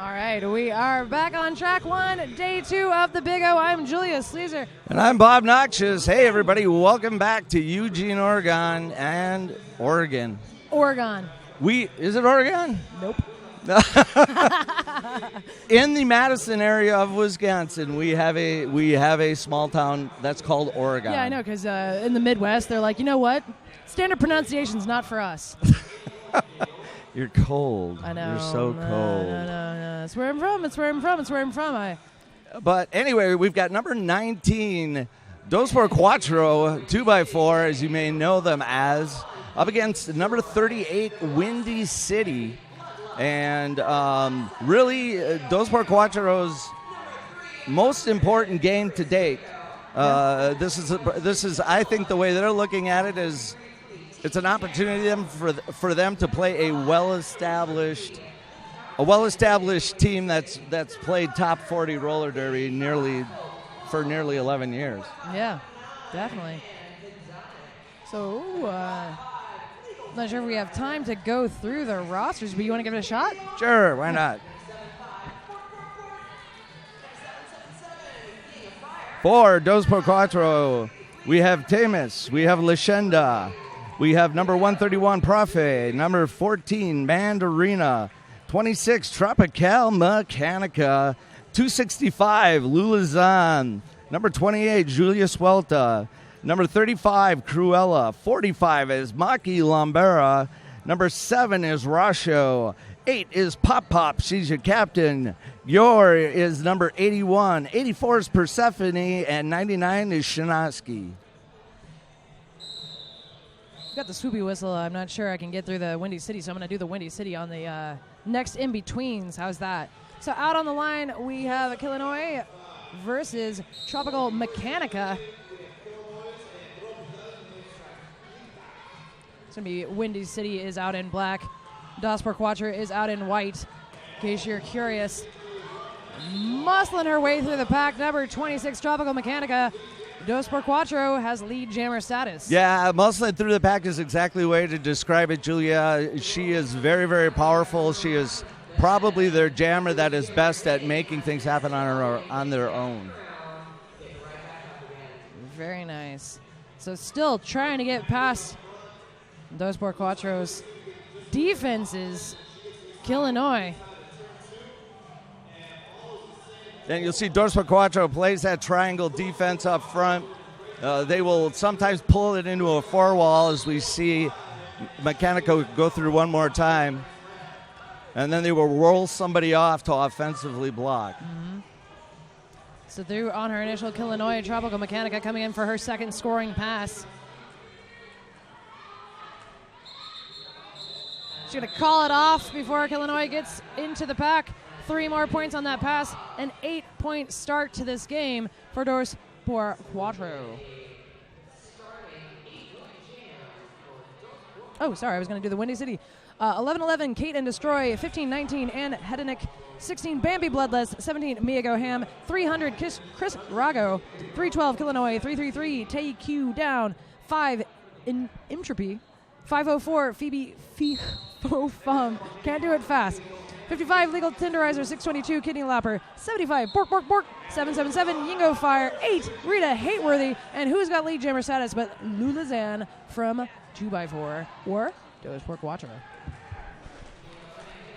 All right, we are back on track one, day 2 of the Big O. I'm Julia Sleazer. And I'm Bob Noxious. Hey, everybody, welcome back to Eugene, Oregon, and Oregon. Oregon. Is it Oregon? Nope. In the Madison area of Wisconsin, we have a small town that's called Oregon. Yeah, I know, because in the Midwest, they're like, you know what? Standard pronunciation's not for us. You're cold. I know. You're so cold. No. It's where I'm from. But anyway, we've got number 19, Dos por Cuatro, 2x4, as you may know them as, up against number 38, Windy City. And really, Dos por Cuatro's most important game to date. This is, I think, the way they're looking at it is it's an opportunity for them to play a well-established team that's played top 40 roller derby for nearly 11 years. Yeah, definitely. So, not sure if we have time to go through the rosters, but you want to give it a shot? Sure, why not? For Dos por Cuatro, we have Temis, we have Leyenda, we have number 131, Profe, number 14, Mandarina, 26, Tropical Mechanica, 265, Lulazan, number 28, Julia Suelta, number 35, Cruella, 45 is Maki Lombera, number 7 is Rasho, 8 is Pop Pop, she's your captain, Yor is number 81, 84 is Persephone, and 99 is Shinaski. Got the swoopy whistle. I'm not sure I can get through the Windy City, so I'm going to do the Windy City on the next in-betweens. How's that? So out on the line, we have Illinois versus Tropical Mechanica. It's going to be Windy City is out in black. Dos por Cuatro is out in white, in case you're curious. Muscling her way through the pack, number 26, Tropical Mechanica. Dos por Cuatro has lead jammer status. Yeah, muscling through the pack is exactly the way to describe it, Julia. She is very, very powerful. She is probably their jammer that is best at making things happen on their own. Very nice. So still trying to get past Dos por Cuatro's defenses. Illinois. Then you'll see Dos por Cuatro plays that triangle defense up front. They will sometimes pull it into a four-wall, as we see Mechanico go through one more time. And then they will roll somebody off to offensively block. Mm-hmm. So through on her initial Illinois, Tropical Mechanica coming in for her second scoring pass. She's going to call it off before Illinois gets into the pack. 3 more points on that pass. An 8-point start to this game for Dos por Cuatro. Oh, sorry, I was going to do the Windy City. 11-11, Kate and Destroy. 15-19, Ann Hedenick. 16, Bambi Bloodless. 17, Mia Goham. 300, Chris Rago. 312, Illinois. 333, Tae Q down. 5, Entropy. 504, Phoebe Fum. Can't do it fast. 55, Legal Tenderizer. 622, Kidney Lapper. 75, Bork Bork Bork. 777, Yingo Fire. 8, Rita Hateworthy. And who's got lead jammer status but Lulazan from 2x4 or Dos por Cuatro.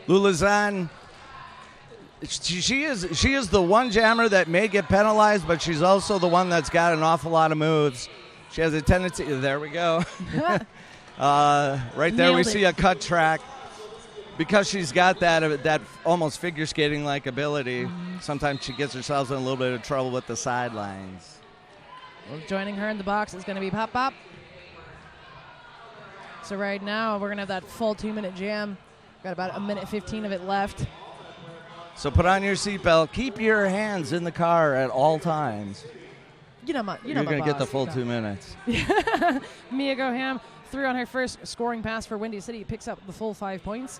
Lulazan, she is the one jammer that may get penalized, but she's also the one that's got an awful lot of moves. She has a tendency. There we go. Right there, we see a cut track. Because she's got that almost figure skating like ability, sometimes she gets herself in a little bit of trouble with the sidelines. Well, joining her in the box is going to be Pop Pop. So right now we're going to have that full 2-minute jam. Got about 1:15 of it left. So put on your seatbelt. Keep your hands in the car at all times. You're going to get the full 2 minutes. Mia Goham threw on her first scoring pass for Windy City. Picks up the full 5 points.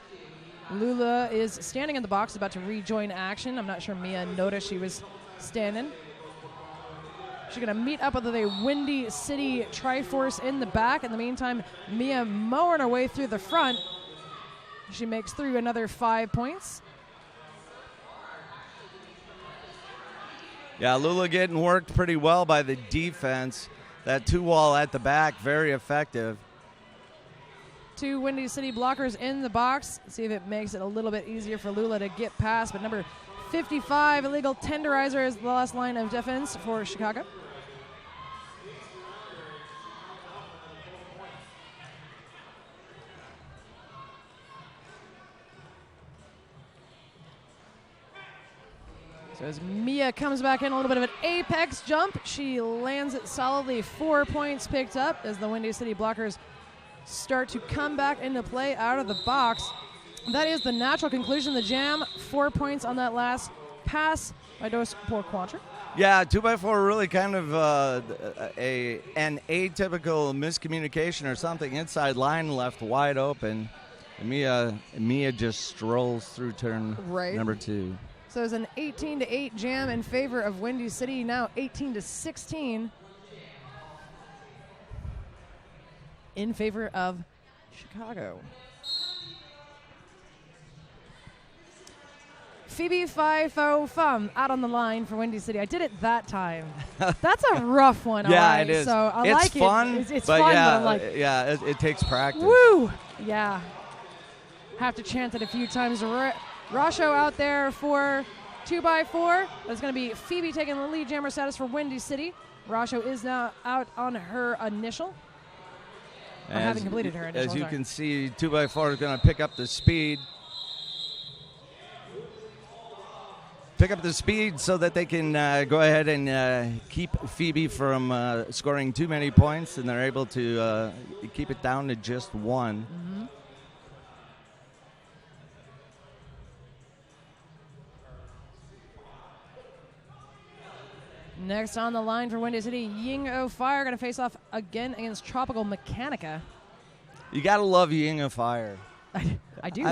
Lula is standing in the box, about to rejoin action. I'm not sure Mia noticed she was standing. She's going to meet up with the Windy City Triforce in the back. In the meantime, Mia mowing her way through the front. She makes through another 5 points. Yeah, Lula getting worked pretty well by the defense. That 2-wall at the back, very effective. 2 Windy City blockers in the box. See if it makes it a little bit easier for Lula to get past. But number 55, illegal tenderizer, is the last line of defense for Chicago. So as Mia comes back in, a little bit of an apex jump. She lands it solidly. 4 points picked up as the Windy City blockers start to come back into play out of the box. That is the natural conclusion of the jam. 4 points on that last pass by Dos por Cuatro. Yeah, 2x4 really kind of an atypical miscommunication or something. Inside line left wide open. And Mia just strolls through turn number 2. So it's an 18-8 jam in favor of Windy City. Now 18-16 in favor of Chicago. Phoebe Fifo Fum out on the line for Windy City. I did it that time. That's a rough one. Yeah, right, it is. So I it's like fun, it. It's but fun, yeah, but I'm like, it takes practice. Woo! Yeah. Have to chant it a few times. Rasho out there for 2x4. That's going to be Phoebe taking the lead jammer status for Windy City. Rasho is now out on her initial. Having completed her initial. As you can see, 2x4 is going to pick up the speed. Pick up the speed so that they can go ahead and keep Phoebe from scoring too many points, and they're able to keep it down to just 1. Mm-hmm. Next on the line for Windy City, Ying O Fire going to face off again against Tropical Mechanica. You got to love Ying of Fire. I do.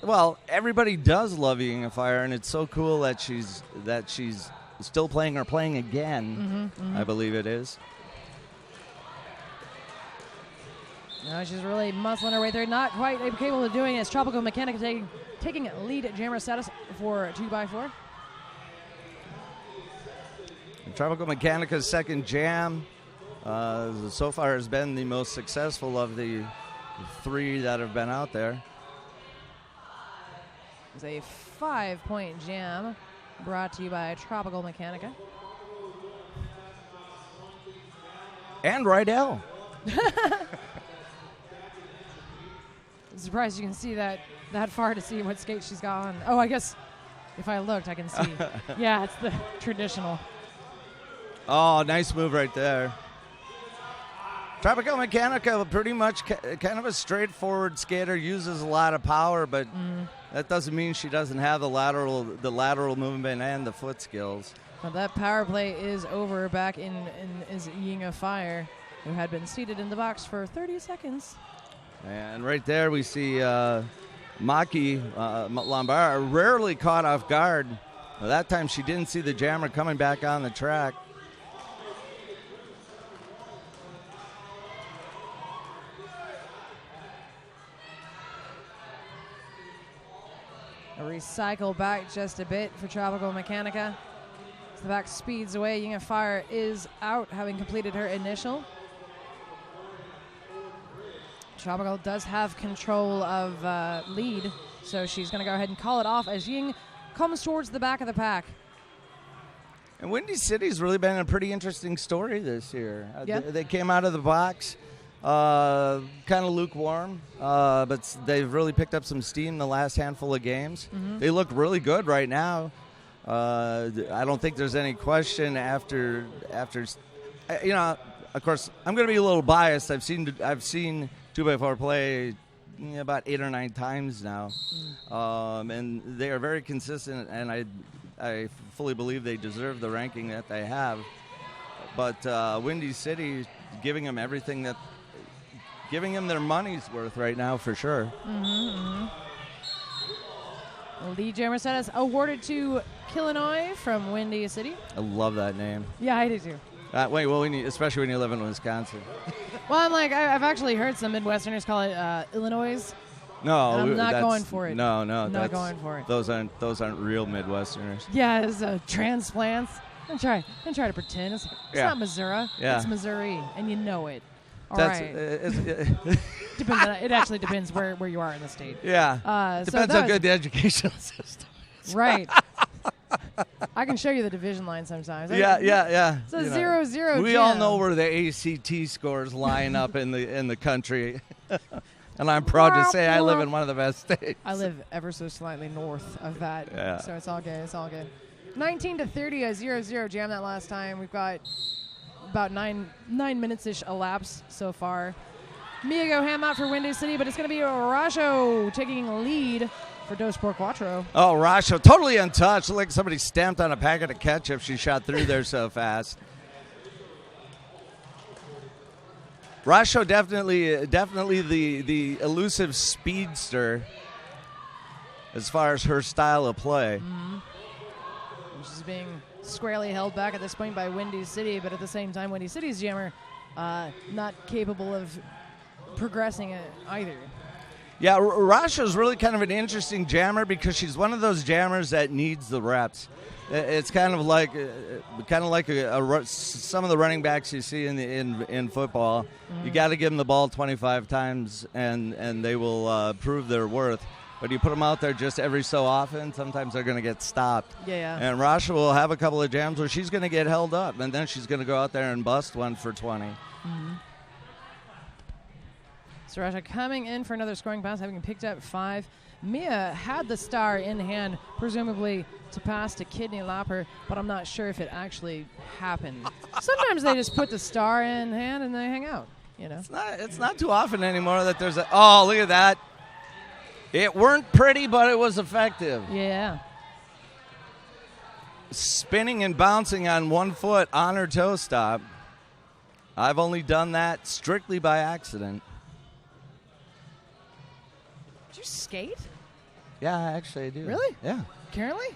Well, everybody does love Ying of Fire, and it's so cool that she's still playing or playing again. Mm-hmm, mm-hmm. I believe it is. No, she's really muscling her way through. Not quite capable of doing it. It's Tropical Mechanica taking lead jammer status for 2x4. Tropical Mechanica's second jam so far has been the most successful of the 3 that have been out there. It's a 5-point jam brought to you by Tropical Mechanica. And Rydell. I'm surprised you can see that far to see what skate she's got on. Oh, I guess if I looked, I can see. Yeah, it's the traditional. Oh, nice move right there. Tropical Mechanica, pretty much kind of a straightforward skater, uses a lot of power, but that doesn't mean she doesn't have the lateral movement and the foot skills. Well, that power play is over. Back in is Ying of Fire, who had been seated in the box for 30 seconds. And right there we see Maki Lombard rarely caught off guard. Well, that time she didn't see the jammer coming back on the track. Recycle back just a bit for Tropical Mechanica. As the back speeds away, Ying of Fire is out, having completed her initial. Tropical does have control of lead, so she's going to go ahead and call it off as Ying comes towards the back of the pack. And Windy City's really been a pretty interesting story this year. Yeah. They came out of the box kind of lukewarm, but they've really picked up some steam the last handful of games. Mm-hmm. They look really good right now. I don't think there's any question after you know, of course, I'm going to be a little biased. I've seen 2x4 play about 8 or 9 times now, and they are very consistent, and I fully believe they deserve the ranking that they have. But Windy City giving them giving them their money's worth right now for sure. Mm-hmm. Lead jammer status awarded to Illinois from Windy City. I love that name. Yeah, I do too. Especially when you live in Wisconsin. Well, I'm like, I've actually heard some Midwesterners call it Illinois. No, I'm not going for it. No, not going for it. Those aren't real Midwesterners. Yeah, it's transplants. Don't try to pretend. It's not Missouri. Yeah. It's Missouri, and you know it. All That's, right. It actually depends where you are in the state. Yeah. Depends how good the educational system is. Right. I can show you the division line sometimes. Yeah. It's a 0-0 We all know where the ACT scores line up in the country. And I'm proud to say I live in one of the best states. I live ever so slightly north of that. So it's all good. It's all good. 19-30, a 0-0 jam that last time. We've got about 9 minutes-ish elapsed so far. Mia go ham out for Windy City, but it's going to be Rasho taking lead for Dos por Cuatro. Oh, Rasho, totally untouched. Looked like somebody stamped on a packet of ketchup. She shot through there so fast. Rasho definitely the elusive speedster as far as her style of play. Mm-hmm. She's being squarely held back at this point by Windy City, but at the same time, Windy City's jammer not capable of progressing it either. Yeah, Rasho's really kind of an interesting jammer because she's one of those jammers that needs the reps. It's kind of like some of the running backs you see in football. Mm-hmm. You got to give them the ball 25 times, and they will prove their worth. But you put them out there just every so often, sometimes they're going to get stopped. Yeah. And Rasha will have a couple of jams where she's going to get held up, and then she's going to go out there and bust one for 20. Mm-hmm. So Rasha coming in for another scoring pass, having picked up 5. Mia had the star in hand, presumably to pass to Kidney Lapper, but I'm not sure if it actually happened. Sometimes they just put the star in hand and they hang out. You know, it's not too often anymore that there's a. Oh, look at that! It weren't pretty, but it was effective. Yeah. Spinning and bouncing on one foot on her toe stop. I've only done that strictly by accident. Did you skate? Yeah, actually I do. Really? Yeah. Currently?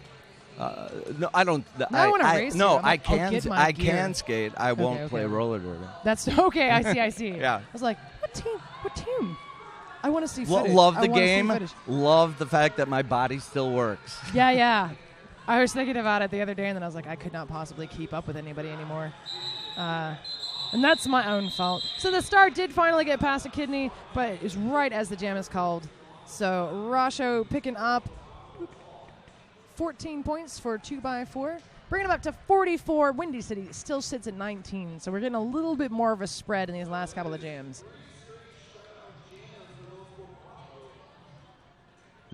No, I don't. I want to race. No, I can skate. I won't play roller derby. That's okay. I see. Yeah. I was like, what team? I want to see footage. Love the game. Love the fact that my body still works. Yeah. I was thinking about it the other day, and then I was like, I could not possibly keep up with anybody anymore. And that's my own fault. So the star did finally get past a Kidney, but it was right as the jam is called. So Rasho picking up 14 points for 2x4. Bringing them up to 44. Windy City still sits at 19. So we're getting a little bit more of a spread in these last couple of jams.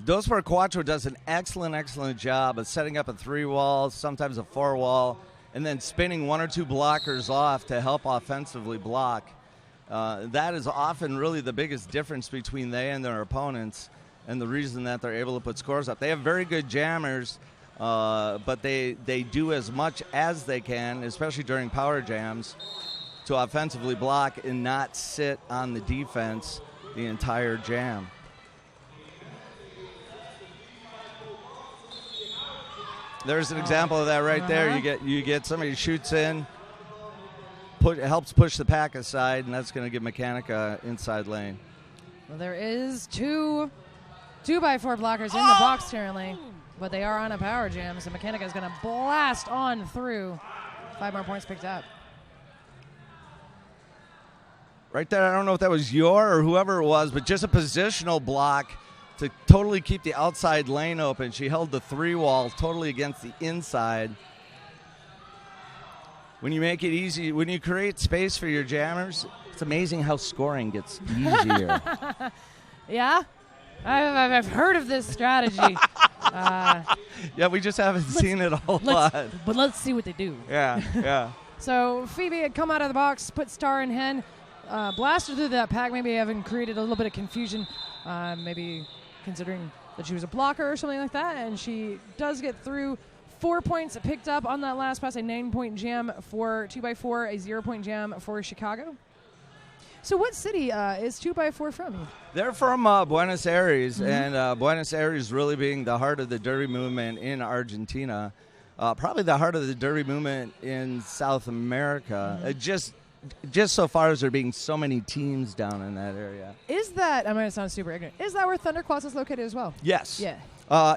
Dos por Cuatro does an excellent job of setting up a 3-wall, sometimes a 4-wall, and then spinning 1 or 2 blockers off to help offensively block. That is often really the biggest difference between they and their opponents and the reason that they're able to put scores up. They have very good jammers, but they do as much as they can, especially during power jams, to offensively block and not sit on the defense the entire jam. There's an example of that right there. You get somebody shoots in, helps push the pack aside, and that's going to give Mechanica inside lane. Well, there is 2 2x4 blockers in the box currently, but they are on a power jam, so Mechanica is going to blast on through. 5 more points picked up. Right there, I don't know if that was or whoever it was, but just a positional block to totally keep the outside lane open. She held the 3-wall totally against the inside. When you make it easy, when you create space for your jammers, it's amazing how scoring gets easier. Yeah? I've heard of this strategy. Yeah, we just haven't seen it a whole lot. But let's see what they do. Yeah. So Phoebe had come out of the box, put star in hand, blasted through that pack, maybe having created a little bit of confusion, maybe considering that she was a blocker or something like that, and she does get through. 4 points picked up on that last pass, a 9-point jam for 2x4, a 0-point jam for Chicago. So what city is 2x4 from? They're from Buenos Aires, and Buenos Aires really being the heart of the derby movement in Argentina, probably the heart of the derby movement in South America. Just just so far as there being so many teams down in that area. Is that, I'm going to sound super ignorant, is that where Thunder Quads is located as well? Yes. Yeah.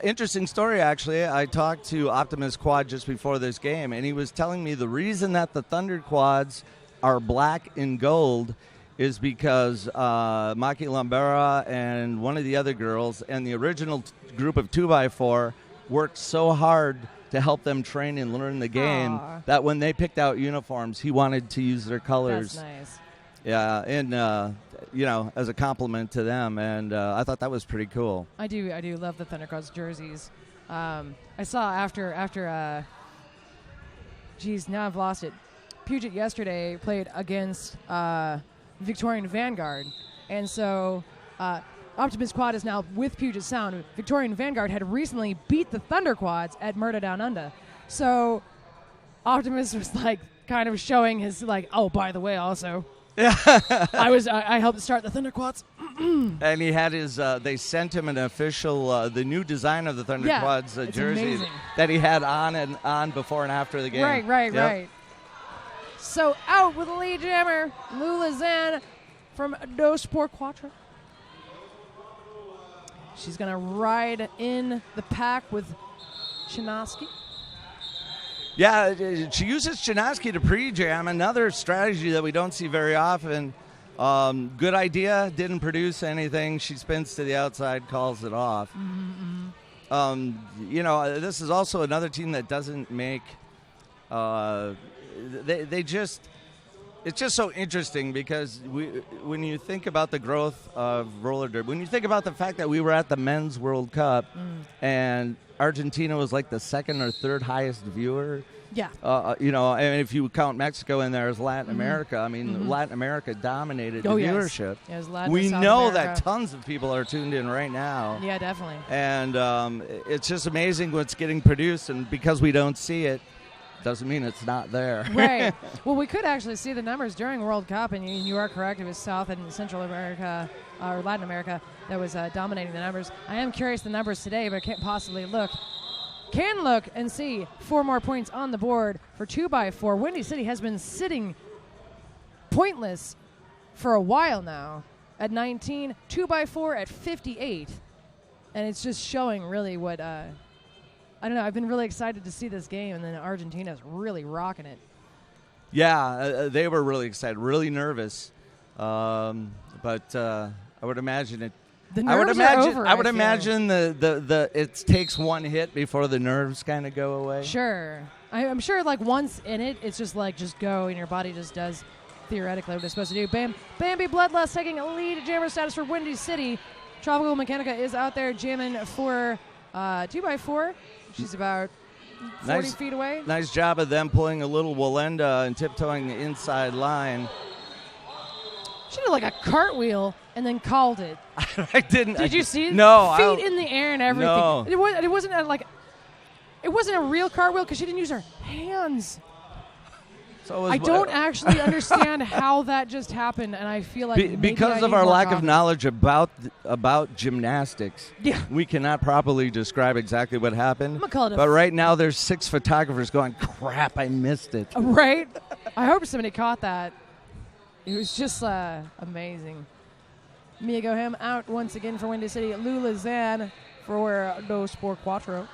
Interesting story, actually. I talked to Optimus Quad just before this game, and he was telling me the reason that the Thunder Quads are black and gold is because Maki Lambera and one of the other girls and the original group of 2x4 worked so hard to help them train and learn the game that when they picked out uniforms, he wanted to use their colors. That's nice. Yeah, and as a compliment to them, and I thought that was pretty cool. I do love the Thunder Quads jerseys. I saw after now I've lost it. Puget yesterday played against Victorian Vanguard, and so Optimus Quad is now with Puget Sound. Victorian Vanguard had recently beat the Thunder Quads at Murda Down Under. So Optimus was like kind of showing his like, oh, by the way, also. Yeah. I helped start the Thunder Quads. And he had his, they sent him an official, the new design of the Thunder Quads jersey amazing. That he had on before and after the game. Right. So out with the lead jammer, Lula Zan from Dos por Cuatro. She's going to ride in the pack with Chinaski. Yeah, she uses Chinaski to pre-jam, another strategy that we don't see very often. Good idea, didn't produce anything. She spins to the outside, calls it off. This is also another team that doesn't make... It's just so interesting because when you think about the growth of roller derby, when you think about the fact that we were at the Men's World Cup and Argentina was like the second or third highest viewer. Yeah. And if you count Mexico in there as Latin America, I mean, Latin America dominated the viewership. Yes, Latin we South know America. that tons of people are tuned in right now. Yeah, definitely. And it's just amazing what's getting produced, and because we don't see it, doesn't mean it's not there. Right. Well, we could actually see the numbers during World Cup, and you are correct. It was South and Central America, or Latin America, that was dominating the numbers. I am curious the numbers today, but I can't possibly look. Can look and see 4 more points on the board for 2x4. Windy City has been sitting pointless for a while now at 19, 2x4 at 58. And it's just showing really what... I don't know. I've been really excited to see this game, and then Argentina's really rocking it. Yeah, they were really excited, really nervous. But I would imagine it. The nerves are over. I would imagine the it takes one hit before the nerves kind of go away. Sure, I'm sure. Like once in it, it's just like just go, and your body just does theoretically what it's supposed to do. Bambi Bloodlust taking a lead jammer status for Windy City. Tropical Mechanica is out there jamming for 2x4. She's about 40 feet away. Nice job of them pulling a little Walenda and tiptoeing the inside line. She did like a cartwheel and then called it. I didn't. Did you see it? No. Feet in the air and everything. No. It wasn't a real cartwheel because she didn't use her hands. So I don't actually understand how that just happened, and I feel like because of our lack of knowledge about gymnastics, we cannot properly describe exactly what happened. I'm gonna call it but right now, there's 6 photographers going, "Crap, I missed it." Right? I hope somebody caught that. It was just amazing. Mia Goham out once again for Windy City. Lula Zan for Dos por Cuatro.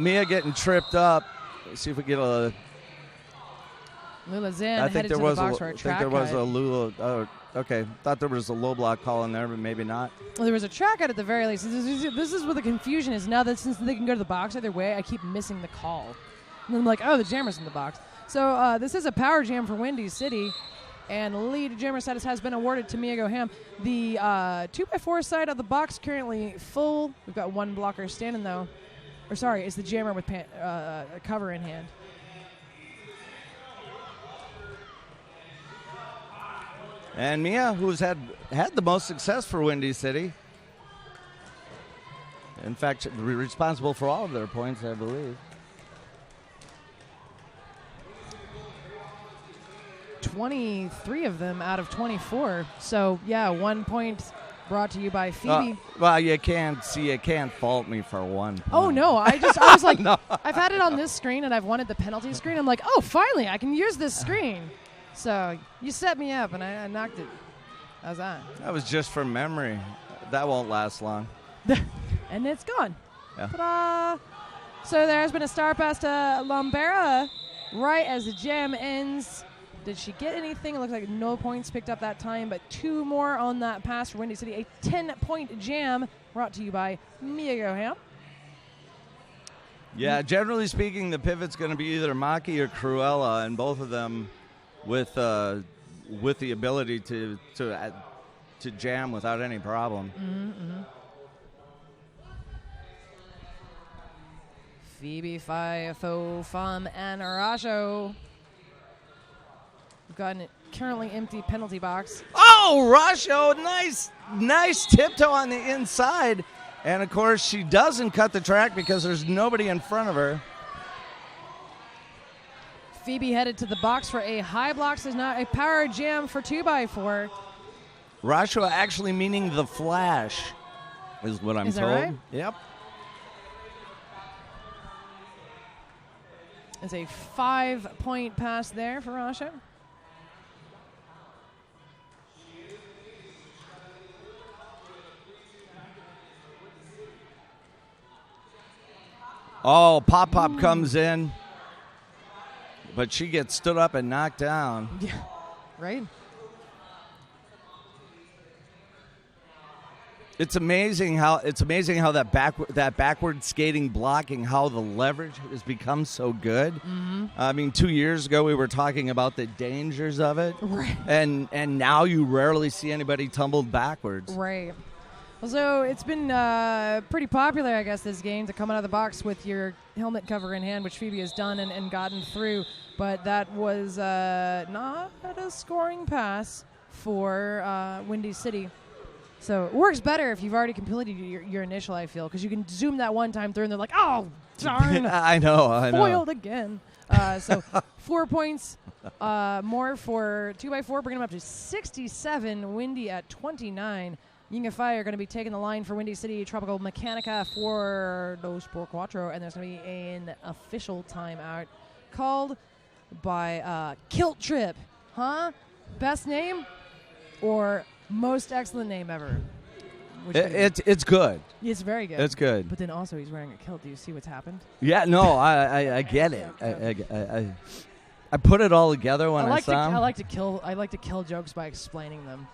Mia getting tripped up. Let's see if we get a... Lula Zan I think headed to the box for a track there was cut. a Lula... okay. Thought there was a low block call in there, but maybe not. Well, there was a track cut at the very least. This is where the confusion is. Now that since they can go to the box either way, I keep missing the call. And then I'm like, oh, the jammer's in the box. So this is a power jam for Windy City. And lead jammer status has been awarded to Mia Goham. The 2x4 side of the box currently full. We've got one blocker standing, though. Or sorry, it's the jammer with a cover in hand. And Mia, who's had the most success for Windy City. In fact, responsible for all of their points, I believe. 23 of them out of 24. So, yeah, 1 point brought to you by Phoebe. Well, you can't fault me for one point. Oh, no. I was like, No. I've had it on this screen, and I've wanted the penalty screen. I'm like, oh, finally, I can use this screen. So you set me up, and I knocked it. How's that? That was just from memory. That won't last long. And it's gone. Yeah. Ta-da! So there's been a star pass to Lombera right as the jam ends. Did she get anything? It looks like no points picked up that time, but 2 more on that pass for Windy City. A 10-point jam brought to you by Mia Goham. Yeah, generally speaking, the pivot's going to be either Maki or Cruella, and both of them with the ability to jam without any problem. Mm-hmm. Phoebe, Fo, Fum, and Rasho. We've got a currently empty penalty box. Oh, Rasho, nice tiptoe on the inside. And, of course, she doesn't cut the track because there's nobody in front of her. Phoebe headed to the box for a high blocks. There's not a power jam for 2x4. Rasho actually meaning the Flash is what I'm Is that told. right? Yep. It's a 5-point pass there for Rasho. Oh, Pop comes in, but she gets stood up and knocked down. Yeah, right? It's amazing how that backward skating blocking, how the leverage has become so good. Mm-hmm. I mean, 2 years ago we were talking about the dangers of it, Right. and now you rarely see anybody tumbled backwards. Right. Well, so it's been pretty popular, I guess, this game to come out of the box with your helmet cover in hand, which Phoebe has done and gotten through. But that was not a scoring pass for Windy City. So it works better if you've already completed your initial, I feel, because you can zoom that one time through and they're like, oh, darn. I know. Foiled again. So 4 points more for 2x4, bringing them up to 67. Windy at 29. Ying Fire are going to be taking the line for Windy City. Tropical Mechanica for Dos por Cuatro. And there's going to be an official timeout called by Kilt Trip. Huh? Best name or most excellent name ever? It's good. It's very good. It's good. But then also he's wearing a kilt. Do you see what's happened? Yeah, no, I get it. I put it all together when I saw him. I like to kill jokes by explaining them.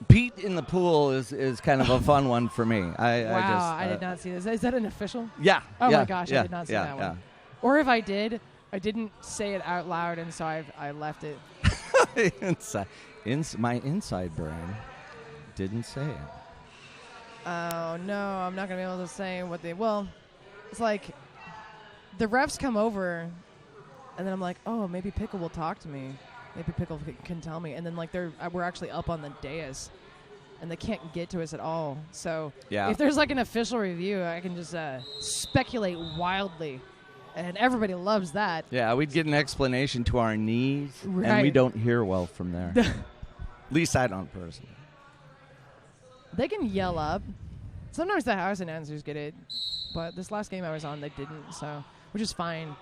Pete in the pool is kind of a fun one for me. I did not see this. Is that an official? Yeah. Oh yeah, my gosh, yeah, I did not see yeah, that yeah. one. Or if I did, I didn't say it out loud, and so I left it. My inside brain didn't say it. Oh no, I'm not gonna be able to say what they. Well, it's like the refs come over, and then I'm like, oh, maybe Pickle will talk to me. Maybe Pickle can tell me. And then like we're actually up on the dais, and they can't get to us at all. So if there's like an official review, I can just speculate wildly, and everybody loves that. Yeah, we'd get an explanation to our knees, Right. and we don't hear well from there. At least I don't personally. They can yell up. Sometimes the house announcers get it, but this last game I was on, they didn't. So, which is fine.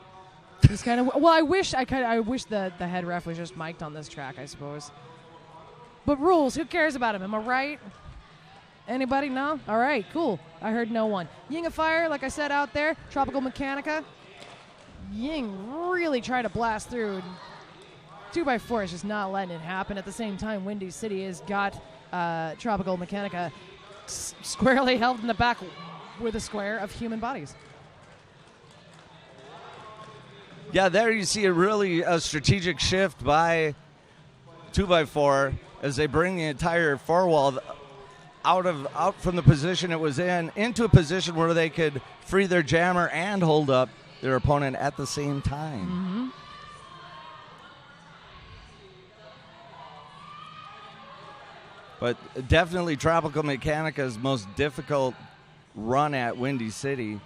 Just kind of. Well, I wish the head ref was just mic'd on this track, I suppose. But rules, who cares about him? Am I right? Anybody? No? All right, cool. I heard no one. Ying of Fire, like I said out there, Tropical Mechanica. Ying really tried to blast through. 2x4 is just not letting it happen. At the same time, Windy City has got Tropical Mechanica squarely held in the back with a square of human bodies. Yeah, there you see a strategic shift by 2x4 as they bring the entire four wall out from the position it was in into a position where they could free their jammer and hold up their opponent at the same time. Mm-hmm. But definitely Tropical Mechanica's most difficult run at Windy City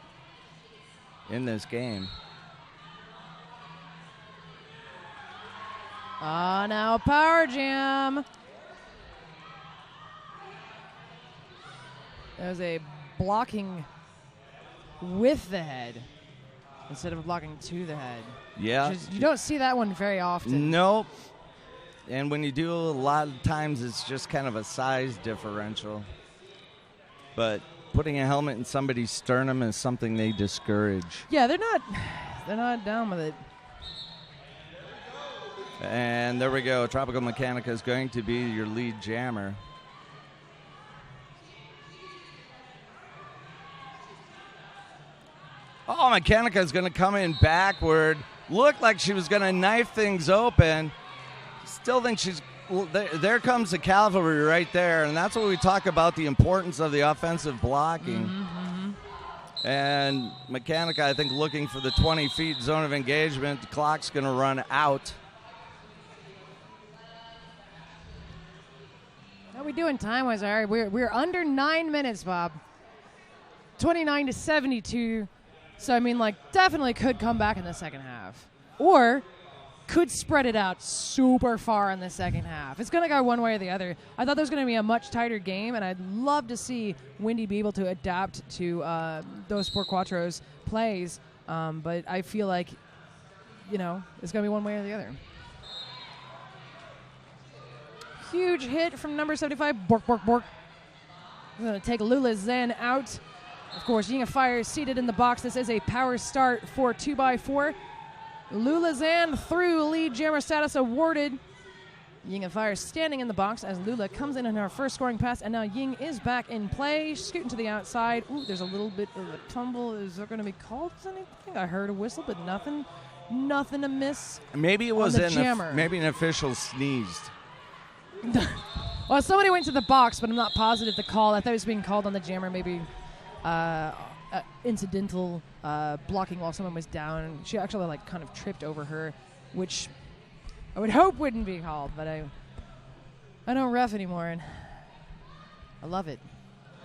in this game. Now power jam. There's a blocking with the head instead of blocking to the head. Yeah. You don't see that one very often. Nope. And when you do, a lot of times it's just kind of a size differential. But putting a helmet in somebody's sternum is something they discourage. Yeah, they're not down with it. And there we go. Tropical Mechanica is going to be your lead jammer. Oh, Mechanica is going to come in backward. Looked like she was going to knife things open. Still think she's... Well, there comes the cavalry right there, and that's what we talk about, the importance of the offensive blocking. And Mechanica, I think, looking for the 20 feet zone of engagement. The clock's going to run out. How we doing time-wise? All right, we're under 9 minutes, Bob. 29 to 72. So, I mean, like, definitely could come back in the second half. Or could spread it out super far in the second half. It's going to go one way or the other. I thought there was going to be a much tighter game, and I'd love to see Wendy be able to adapt to Dos por Cuatro's plays. But I feel like, it's going to be one way or the other. Huge hit from number 75, Bork, Bork, Bork. We're going to take Lula Zen out. Of course, Ying of Fire is seated in the box. This is a power start for 2x4. Lula Zan through lead jammer status awarded. Ying of Fire standing in the box as Lula comes in her first scoring pass, and now Ying is back in play, scooting to the outside. Ooh, there's a little bit of a tumble. Is there going to be called anything? I heard a whistle, but nothing amiss. Maybe it was maybe an official sneezed. Well, somebody went to the box, but I'm not positive the call. I thought it was being called on the jammer, maybe incidental blocking while someone was down. She actually kind of tripped over her, which I would hope wouldn't be called, but I don't ref anymore, and I love it.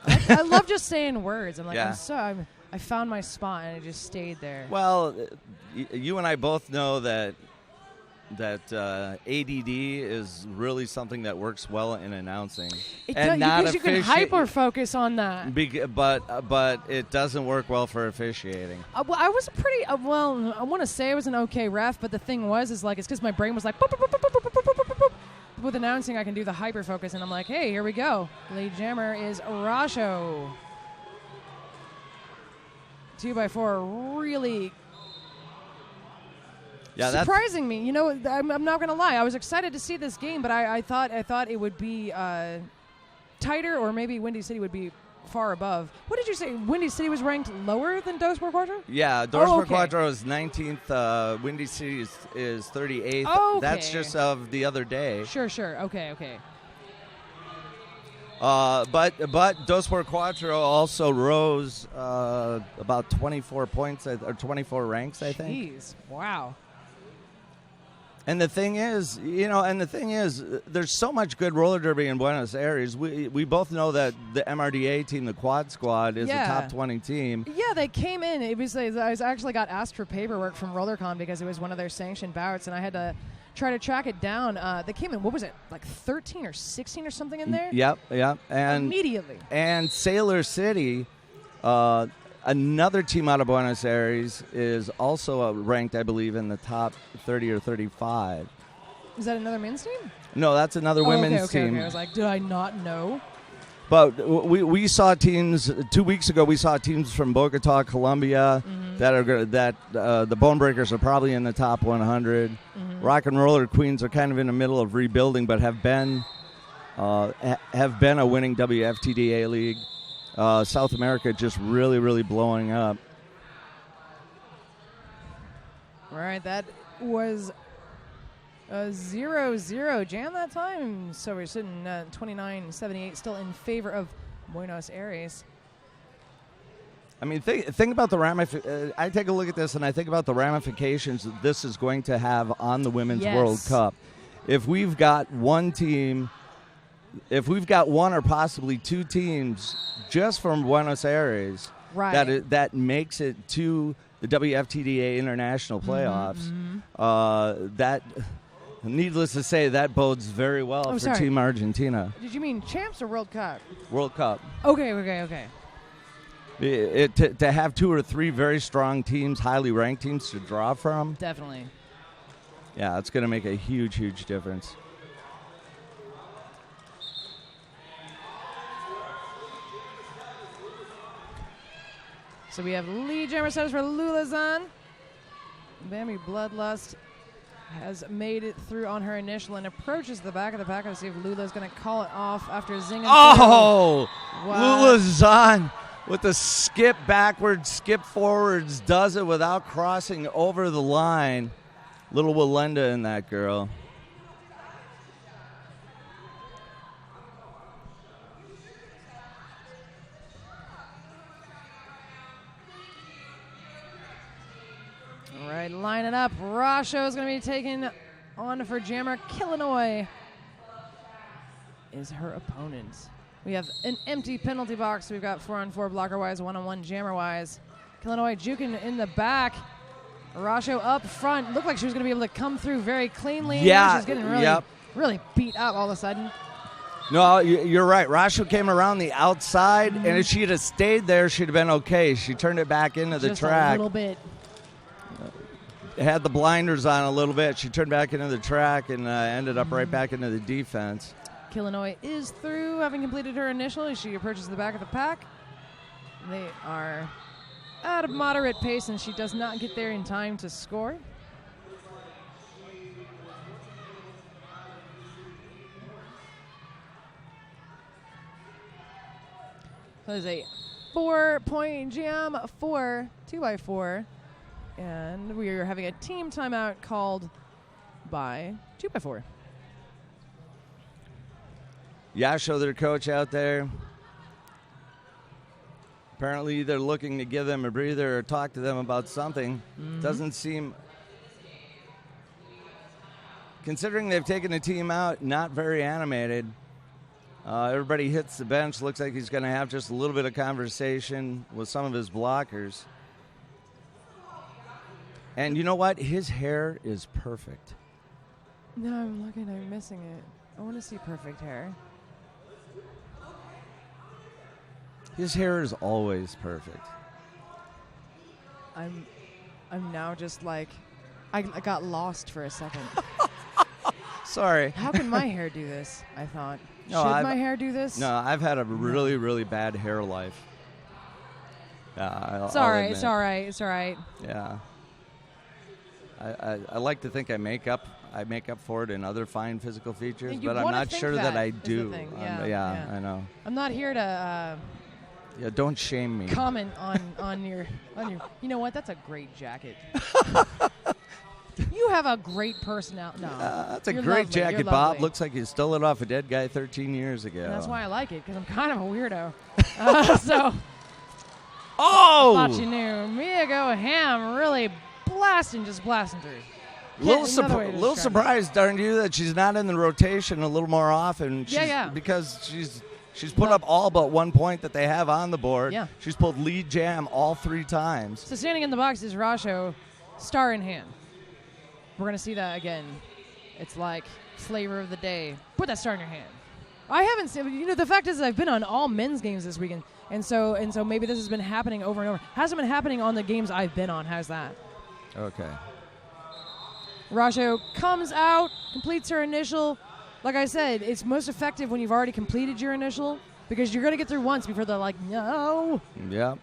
I love just saying words. I'm like, yeah. I found my spot, and I just stayed there. Well, you and I both know that ADD is really something that works well in announcing. Because you can hyper focus on that. But it doesn't work well for officiating. Well, I was pretty I want to say I was an okay ref, but the thing was it's because my brain was like boop, boop, boop, boop, boop, boop, boop, boop, boop. With announcing I can do the hyper focus, and I'm like, hey, here we go. Lead jammer is Rasho. 2x4 really. Yeah, surprising me. I'm not going to lie. I was excited to see this game, but I thought it would be tighter, or maybe Windy City would be far above. What did you say? Windy City was ranked lower than Dos por Cuatro? Yeah, Dos por Cuatro is 19th. Windy City is 38th. Oh, okay. That's just of the other day. Sure. Okay. But Dos por Cuatro also rose about 24 points or 24 ranks, I think. Jeez, wow. And the thing is, there's so much good roller derby in Buenos Aires. We both know that the MRDA team, the Quad Squad, is a top 20 team. Yeah, they came in. I actually got asked for paperwork from RollerCon because it was one of their sanctioned bouts, and I had to try to track it down. They came in, what was it, like 13 or 16 or something in there? Yep. And immediately. And Sailor City, another team out of Buenos Aires, is also ranked, I believe, in the top 30 or 35. Is that another men's team? No, that's another women's team. Okay. I was like, did I not know? But we saw teams 2 weeks ago. We saw teams from Bogota, Colombia, that the Bone Breakers are probably in the top 100. Rock and Roller Queens are kind of in the middle of rebuilding, but have been a winning WFTDA league. South America just really, really blowing up. All right, that was a 0-0 jam that time. So we're sitting at 29-78, still in favor of Buenos Aires. I mean, think about the I take a look at this and I think about the ramifications that this is going to have on the Women's World Cup. If we've got one team, if we've got one or possibly two teams just from Buenos Aires, that makes it to the WFTDA international playoffs, Needless to say, that bodes very well for sorry. Team Argentina. Did you mean champs or World Cup? World Cup. Okay. To have 2 or 3 very strong teams, highly ranked teams to draw from. Definitely. Yeah, it's going to make a huge, huge difference. So we have lead jammer status for Lulazan. Bambi Bloodlust has made it through on her initial and approaches the back of the pack to see if Lula's going to call it off after zinging. Oh! Wow. Lulazan with the skip backwards, skip forwards, does it without crossing over the line. Little Walenda in that girl. All right, line it up. Rasho is going to be taken on for jammer. Illinois is her opponent. We have an empty penalty box. We've got 4-on-4 blocker-wise, 1-on-1 jammer-wise. Illinois juking in the back. Rasho up front. Looked like she was going to be able to come through very cleanly. Yeah, she's getting really beat up all of a sudden. No, you're right. Rasho came around the outside, and if she'd have stayed there, she'd have been okay. She turned it back into the Just track. a little bit. Had the blinders on a little bit. She turned back into the track and ended up right back into the defense. Illinois is through, having completed her initial. She approaches the back of the pack. They are at a moderate pace, and she does not get there in time to score. So there's a 4-point jam for 2x4, and we are having a team timeout called by 2x4. Yasho, their coach out there. Apparently they're looking to give them a breather or talk to them about something. Doesn't seem, considering they've taken the team out, not very animated. Everybody hits the bench. Looks like he's going to have just a little bit of conversation with some of his blockers. And you know what? His hair is perfect. No, I'm looking. I'm missing it. I want to see perfect hair. His hair is always perfect. I'm now just like, I got lost for a second. Sorry. How can my hair do this? I thought. No, Should my hair do this? No, I've had a really, really bad hair life. It's all right. It's all right. It's all right. Yeah. I like to think I make up for it in other fine physical features, but I'm not sure that I do. Yeah, I know. I'm not here to Yeah, don't shame me. comment on your. You know what? That's a great jacket. You have a great personality. No, that's a you're great lovely. jacket, You're Bob. lovely. Looks like you stole it off a dead guy 13 years ago. And that's why I like it, because I'm kind of a weirdo. So. Oh! Thought you knew. Mia Go Ham really blasting through. Little surprised, aren't you, that she's not in the rotation a little more often? Because she's put up all but 1 point that they have on the board. Yeah. She's pulled lead jam all 3 times. So standing in the box is Rasho, star in hand. We're going to see that again. It's like flavor of the day. Put that star in your hand. I haven't seen, the fact is I've been on all men's games this weekend, and so maybe this has been happening over and over. Hasn't been happening on the games I've been on. How's that? Okay. Rasho comes out, completes her initial. Like I said, it's most effective when you've already completed your initial, because you're going to get through once before they're like, no. Yep.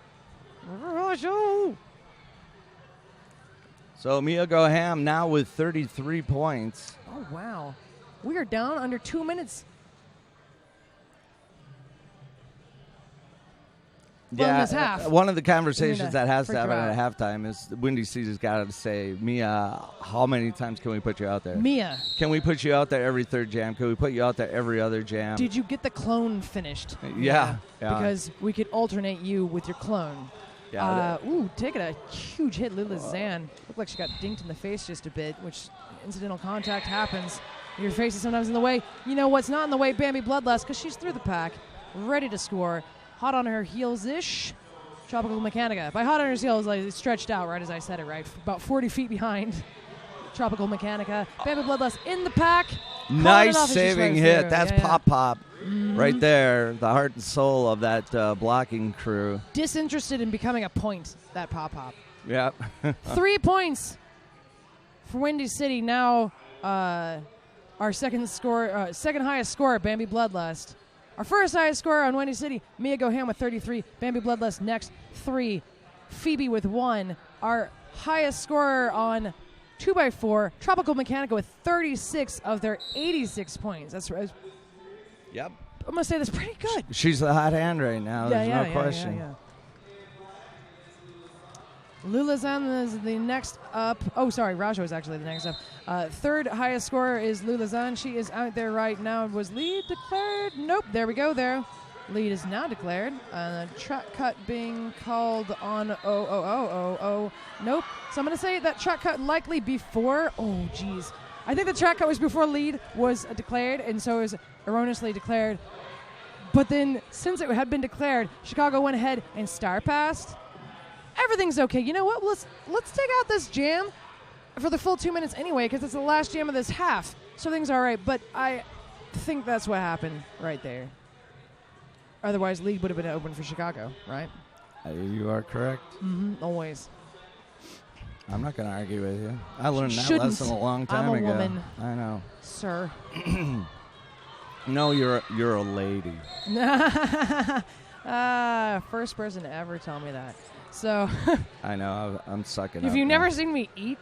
Rasho. So Mia Go Ham now with 33 points. Oh, wow. We are down under 2 minutes. Yeah, half. One of the conversations that has to freak happen her at halftime is Windy C's got to say, Mia, how many times can we put you out there? Mia. Can we put you out there every third jam? Can we put you out there every other jam? Did you get the clone finished? Yeah. Because we could alternate you with your clone. Yeah. Taking a huge hit, Lila Zan. Looked like she got dinked in the face just a bit, which incidental contact happens. Your face is sometimes in the way. You know what's not in the way? Bambi Bloodlust, because she's through the pack, ready to score. Hot on her heels-ish. Tropical Mechanica. By hot on her heels, like, it's stretched out, right as I said it, right? About 40 feet behind. Tropical Mechanica. Bambi Bloodlust in the pack. Nice Off as she saving slides hit. through. That's Pop right there. The heart and soul of that blocking crew. Disinterested in becoming a point, that Pop. Yep. 3 points for Windy City. Now our second highest score, Bambi Bloodlust. Our first highest score on Windy City, Mia Goham with 33. Bambi Bloodlust next, 3. Phoebe with 1. Our highest scorer on 2x4, Tropical Mechanica with 36 of their 86 points. That's right. Yep. I'm going to say that's pretty good. She's the hot hand right now. There's no question. Yeah. Lulazan is the next up. Oh, sorry, Rajo is actually the next up. Third highest scorer is Lulazan. She is out there right now. Was lead declared? Nope. There we go there. Lead is now declared. Track cut being called on Nope. So I'm going to say that track cut likely before. Oh, geez. I think the track cut was before lead was declared, and so it was erroneously declared. But then, since it had been declared, Chicago went ahead and star passed. Everything's okay. You know what? Let's take out this jam for the full 2 minutes anyway, because it's the last jam of this half. So things are all right. But I think that's what happened right there. Otherwise, lead would have been open for Chicago, right? You are correct. Always. I'm not going to argue with you. I learned that Shouldn't. lesson a long time I'm a ago. woman. I know. Sir. No, you're a lady. First person to ever tell me that. So. I know. I'm sucking up. Have you now. never seen me eat?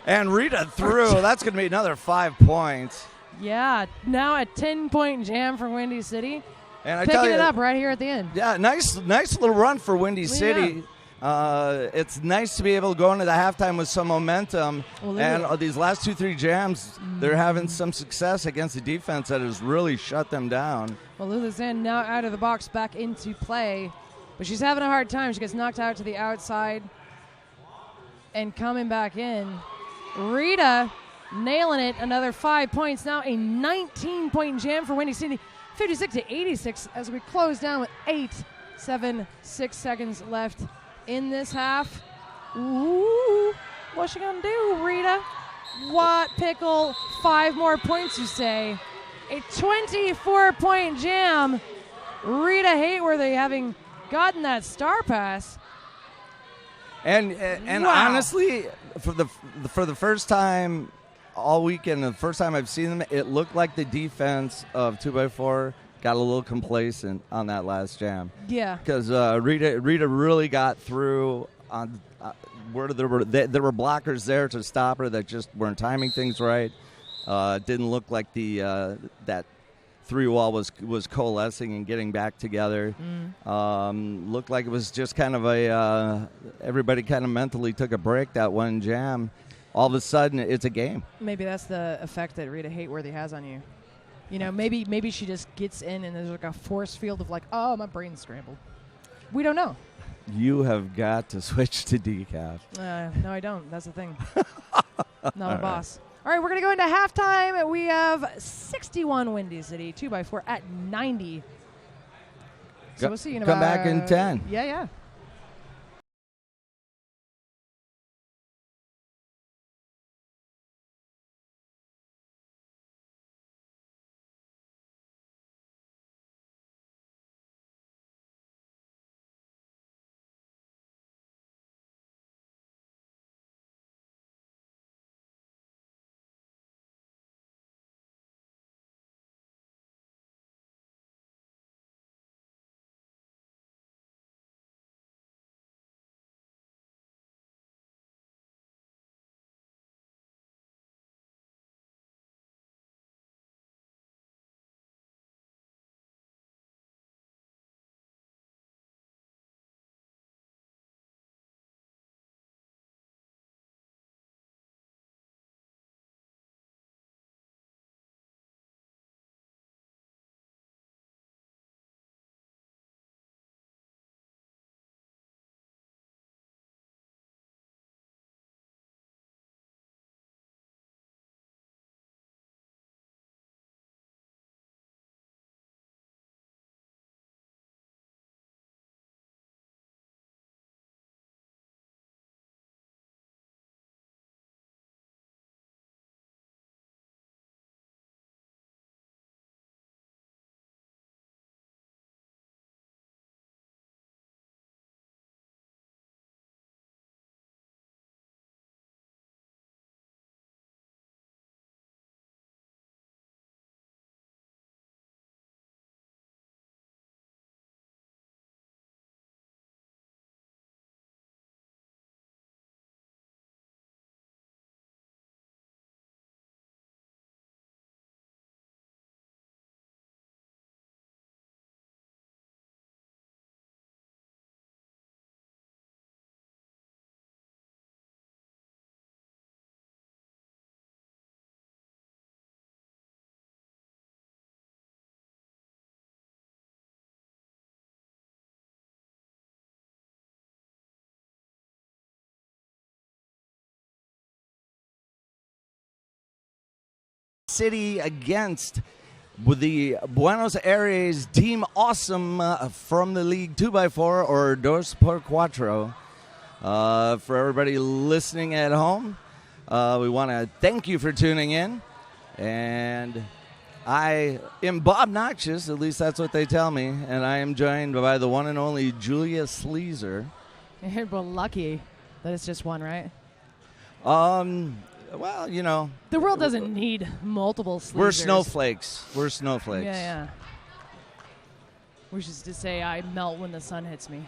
And Rita threw. That's going to be another 5 points. Yeah. Now a 10-point jam for Windy City. And I Picking tell you, it up right here at the end. Yeah, nice little run for Windy City. It's nice to be able to go into the halftime with some momentum. And these last 2-3 jams, they're having some success against the defense that has really shut them down. Well, Lulazan now out of the box, back into play. But she's having a hard time. She gets knocked out to the outside. And coming back in, Rita nailing it. Another 5 points. Now a 19-point jam for Windy City. 56-86 as we close down with 6 seconds left in this half. Ooh, what's she gonna do, Rita? What pickle? 5 more points, you say? A 24-point jam. Rita Hayworthy having gotten that star pass. And wow. Honestly, for the first time all weekend, the first time I've seen them, it looked like the defense of 2x4 got a little complacent on that last jam. Yeah. Because Rita really got through on where there were blockers there to stop her that just weren't timing things right. Didn't look like that 3-wall was coalescing and getting back together. Looked like it was just kind of everybody kind of mentally took a break that one jam. All of a sudden, it's a game. Maybe that's the effect that Rita Hayworthy has on you. You know, maybe she just gets in and there's like a force field of like, oh, my brain's scrambled. We don't know. You have got to switch to decaf. No, I don't. That's the thing. Not a boss. All right, we're going to go into halftime. We have 61 Windy City, 2x4 at 90. So we'll see you in about... Come back in 10. Yeah. City against the Buenos Aires team Osom from the league 2x4 or Dos por Cuatro. For everybody listening at home, we want to thank you for tuning in. And I am Bob Noxious, at least that's what they tell me, and I am joined by the one and only Julia Sleazer. We're lucky that it's just one, right? Well, you know. The world doesn't need multiple Sleazers. We're snowflakes. Yeah. Which is to say I melt when the sun hits me.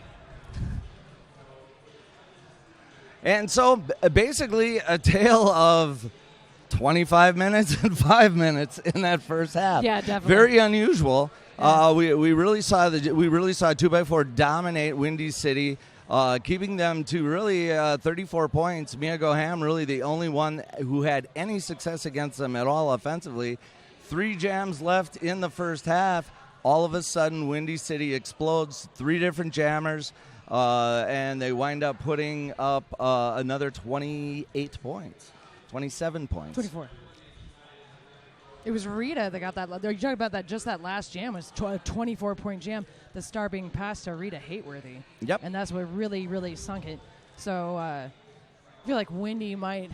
And so, basically, a tale of 25 minutes and 5 minutes in that first half. Yeah, definitely. Very unusual. Yeah. We really saw 2x4 dominate Windy City, keeping them to really 34 points. Mia Goham really the only one who had any success against them at all offensively. 3 jams left in the first half. All of a sudden, Windy City explodes. 3 different jammers. And they wind up putting up another 28 points, 27 points. 24. It was Rita that got that. You're talking about that. Just that last jam was a 24-point jam. The star being passed to Rita Hateworthy. Yep. And that's what really, really sunk it. So I feel like Windy might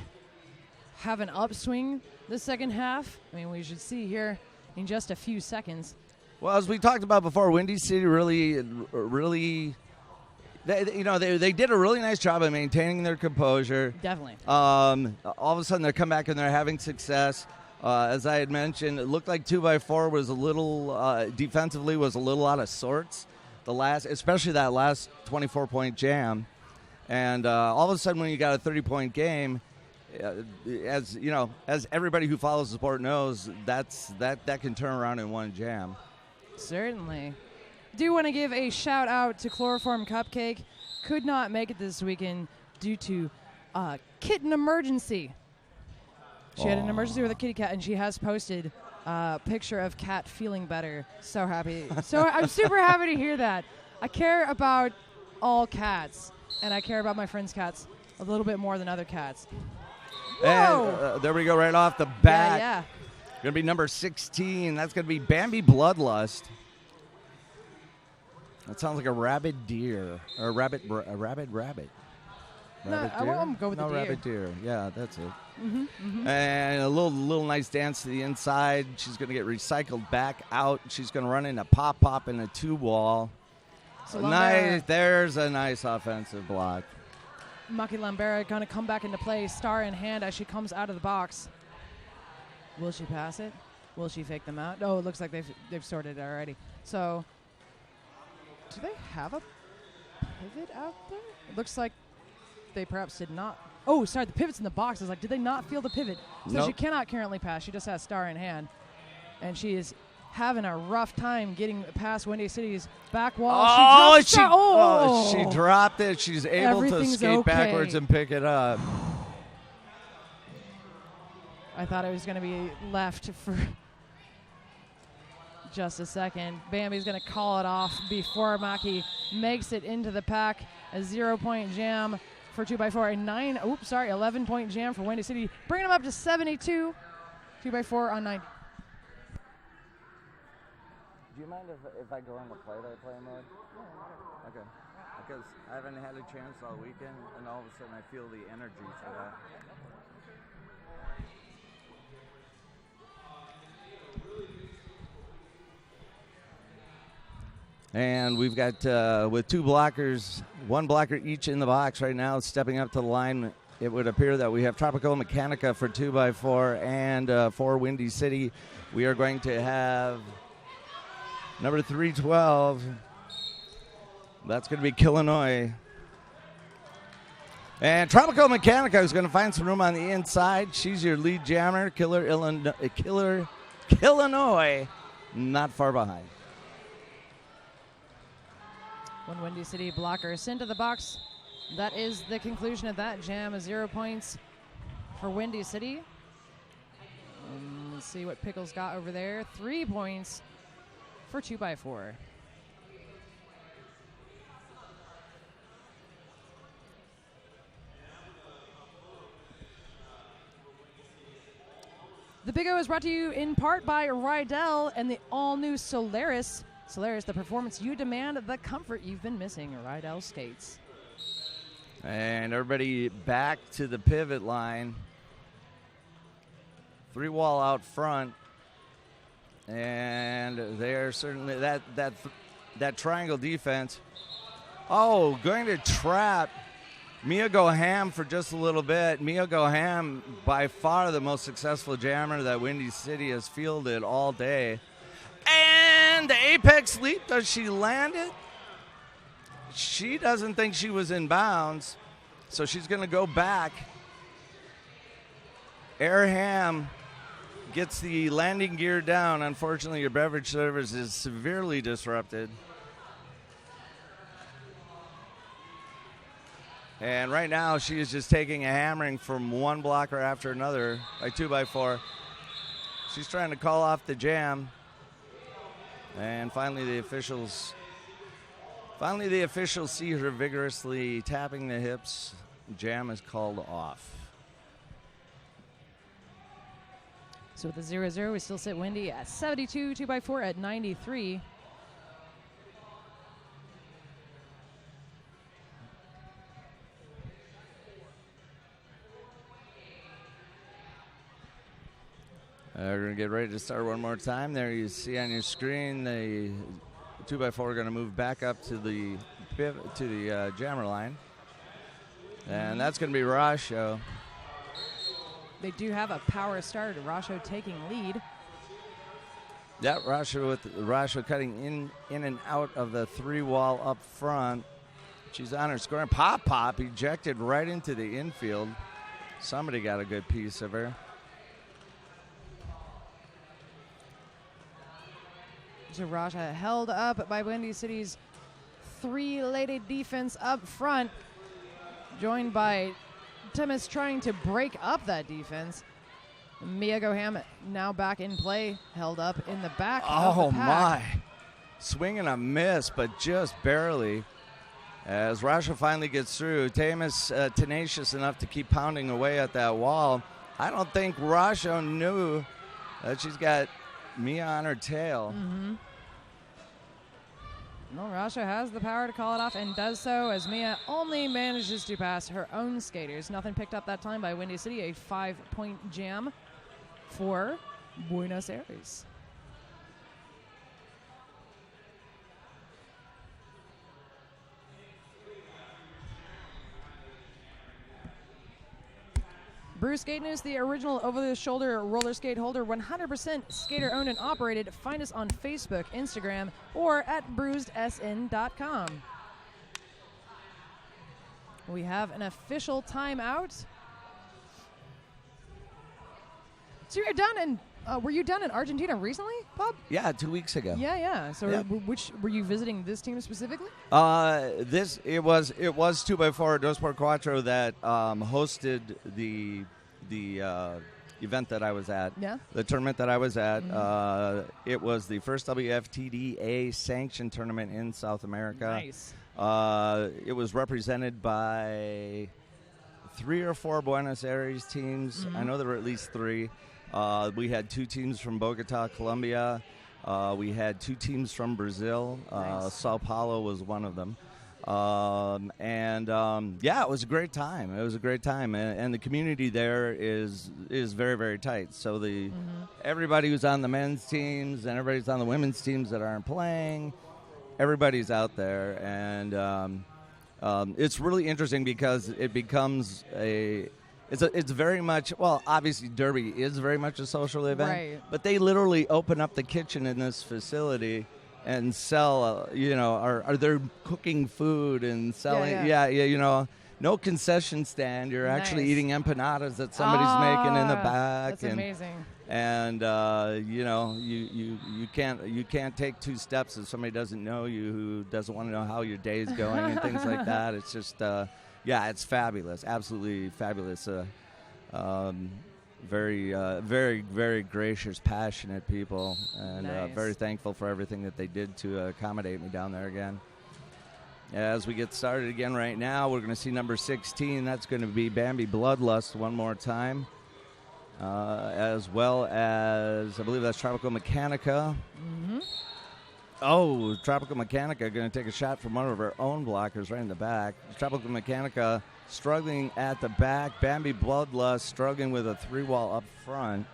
have an upswing the second half. I mean, we should see here in just a few seconds. Well, as we talked about before, Windy City really. They did a really nice job of maintaining their composure. Definitely. All of a sudden, they come back and they're having success. As I had mentioned, it looked like 2x4 was a little defensively was a little out of sorts. Especially that last 24-point jam, and all of a sudden, when you got a 30-point game, as you know, as everybody who follows the sport knows, that can turn around in one jam. Certainly. Do want to give a shout out to Chloroform Cupcake. Could not make it this weekend due to kitten emergency. She had an emergency with a kitty cat, and she has posted a picture of cat feeling better. So happy. So I'm super happy to hear that. I care about all cats, and I care about my friends' cats a little bit more than other cats. Whoa! And there we go, right off the bat. Yeah. Going to be number 16. That's going to be Bambi Bloodlust. That sounds like a rabid deer. Or a rabid rabbit. Rabbit No, I deer? won't go with the deer. Rabbit deer. Yeah, that's it. Mm-hmm. And a little nice dance to the inside. She's going to get recycled back out. She's going to run into pop in a 2-wall. Nice. There's a nice offensive block. Maki Lambera going to come back into play, star in hand as she comes out of the box. Will she pass it? Will she fake them out? Oh, it looks like they've sorted it already. So, do they have a pivot out there? It looks like they perhaps did not. Oh, sorry, the pivot's in the box. I was like, did they not feel the pivot? So Nope. She cannot currently pass. She just has star in hand. And she is having a rough time getting past Windy City's back wall. She dropped it. She's able to Everything's skate okay. backwards and pick it up. I thought it was going to be left for just a second. Bambi's going to call it off before Maki makes it into the pack. A 0-point jam for 2x4. A 11-point jam for Windy City. Bringing them up to 72. 2x4 on 90. Do you mind if I go on the play-by-play mode? Okay. Because I haven't had a chance all weekend, and all of a sudden I feel the energy for that. And we've got, with 2 blockers, 1 blocker each in the box right now, stepping up to the line. It would appear that we have Tropical Mechanica for 2x4 and for Windy City. We are going to have number 312. That's going to be Illinois. And Tropical Mechanica is going to find some room on the inside. She's your lead jammer. Illinois, not far behind. When Windy City blocker is into the box, that is the conclusion of that jam. 0 points for Windy City. Let's see what Pickles got over there. 3 points for 2x4. The Big O is brought to you in part by Rydell and the all-new Solaris. Solaris, the performance you demand, the comfort you've been missing. Rydell skates. And everybody back to the pivot line. 3-wall out front. And they're certainly that triangle defense. Oh, going to trap Mia Goham for just a little bit. Mia Goham, by far the most successful jammer that Windy City has fielded all day. And the apex leap, does she land it? She doesn't think she was in bounds, so she's going to go back. Airham gets the landing gear down. Unfortunately, your beverage service is severely disrupted. And right now, she is just taking a hammering from one blocker after another by 2x4. She's trying to call off the jam. And finally, the officials see her vigorously tapping the hips. Jam is called off. So with the 0-0, we still sit Windy at 72, 2x4 at 93. We're going to get ready to start one more time. There you see on your screen the 2x4 are going to move back up to the jammer line. And that's going to be Rasho. They do have a power start. Rasho taking lead. Yeah, Rasho cutting in and out of the 3-wall up front. She's on her scoring. Pop ejected right into the infield. Somebody got a good piece of her. Rasha held up by Windy City's 3-lady defense up front, joined by Timmins trying to break up that defense. Mia Goham now back in play, held up in the back. Oh, my. Swing and a miss, but just barely. As Rasha finally gets through, Timmins tenacious enough to keep pounding away at that wall. I don't think Rasha knew that she's got Mia on her tail. Mm-hmm. No, Rasha has the power to call it off and does so as Mia only manages to pass her own skaters. Nothing picked up that time by Windy City. A 5-point jam for Buenos Aires. Bruce Skate News, the original over-the-shoulder roller skate holder, 100% skater-owned and operated. Find us on Facebook, Instagram, or at bruisedsn.com. We have an official timeout. So you're done in, were you done in Argentina recently, Bob? Yeah, 2 weeks ago. Yeah. So yeah. Which were you visiting this team specifically? It was 2x4 Dos por Cuatro that hosted the event that I was at. Yeah. The tournament that I was at. Mm-hmm. It was the first WFTDA sanctioned tournament in South America. Nice. It was represented by 3 or 4 Buenos Aires teams. Mm-hmm. I know there were at least 3. We had 2 teams from Bogota, Colombia. We had 2 teams from Brazil. Nice. Sao Paulo was one of them. Yeah, it was a great time. It was a great time. And the community there is very, very tight. So everybody who's on the men's teams and everybody's on the women's teams that aren't playing, everybody's out there. And it's really interesting because it becomes it's very much, well, obviously Derby is very much a social event, right. But they literally open up the kitchen in this facility and sell, are they're cooking food and selling, no concession stand. You're actually eating empanadas that somebody's making in the back. That's amazing. And you can't take 2 steps if somebody doesn't know you, who doesn't want to know how your day's going and things like that. It's just it's fabulous, absolutely fabulous. Very, very, very gracious, passionate people, and nice. Very thankful for everything that they did to accommodate me down there again. As we get started again right now, we're going to see number 16. That's going to be Bambi Bloodlust one more time. as well as, I believe that's Tropical Mechanica. Mm-hmm. Oh, Tropical Mechanica going to take a shot from one of her own blockers right in the back. Tropical Mechanica struggling at the back. Bambi Bloodlust struggling with a 3-wall up front.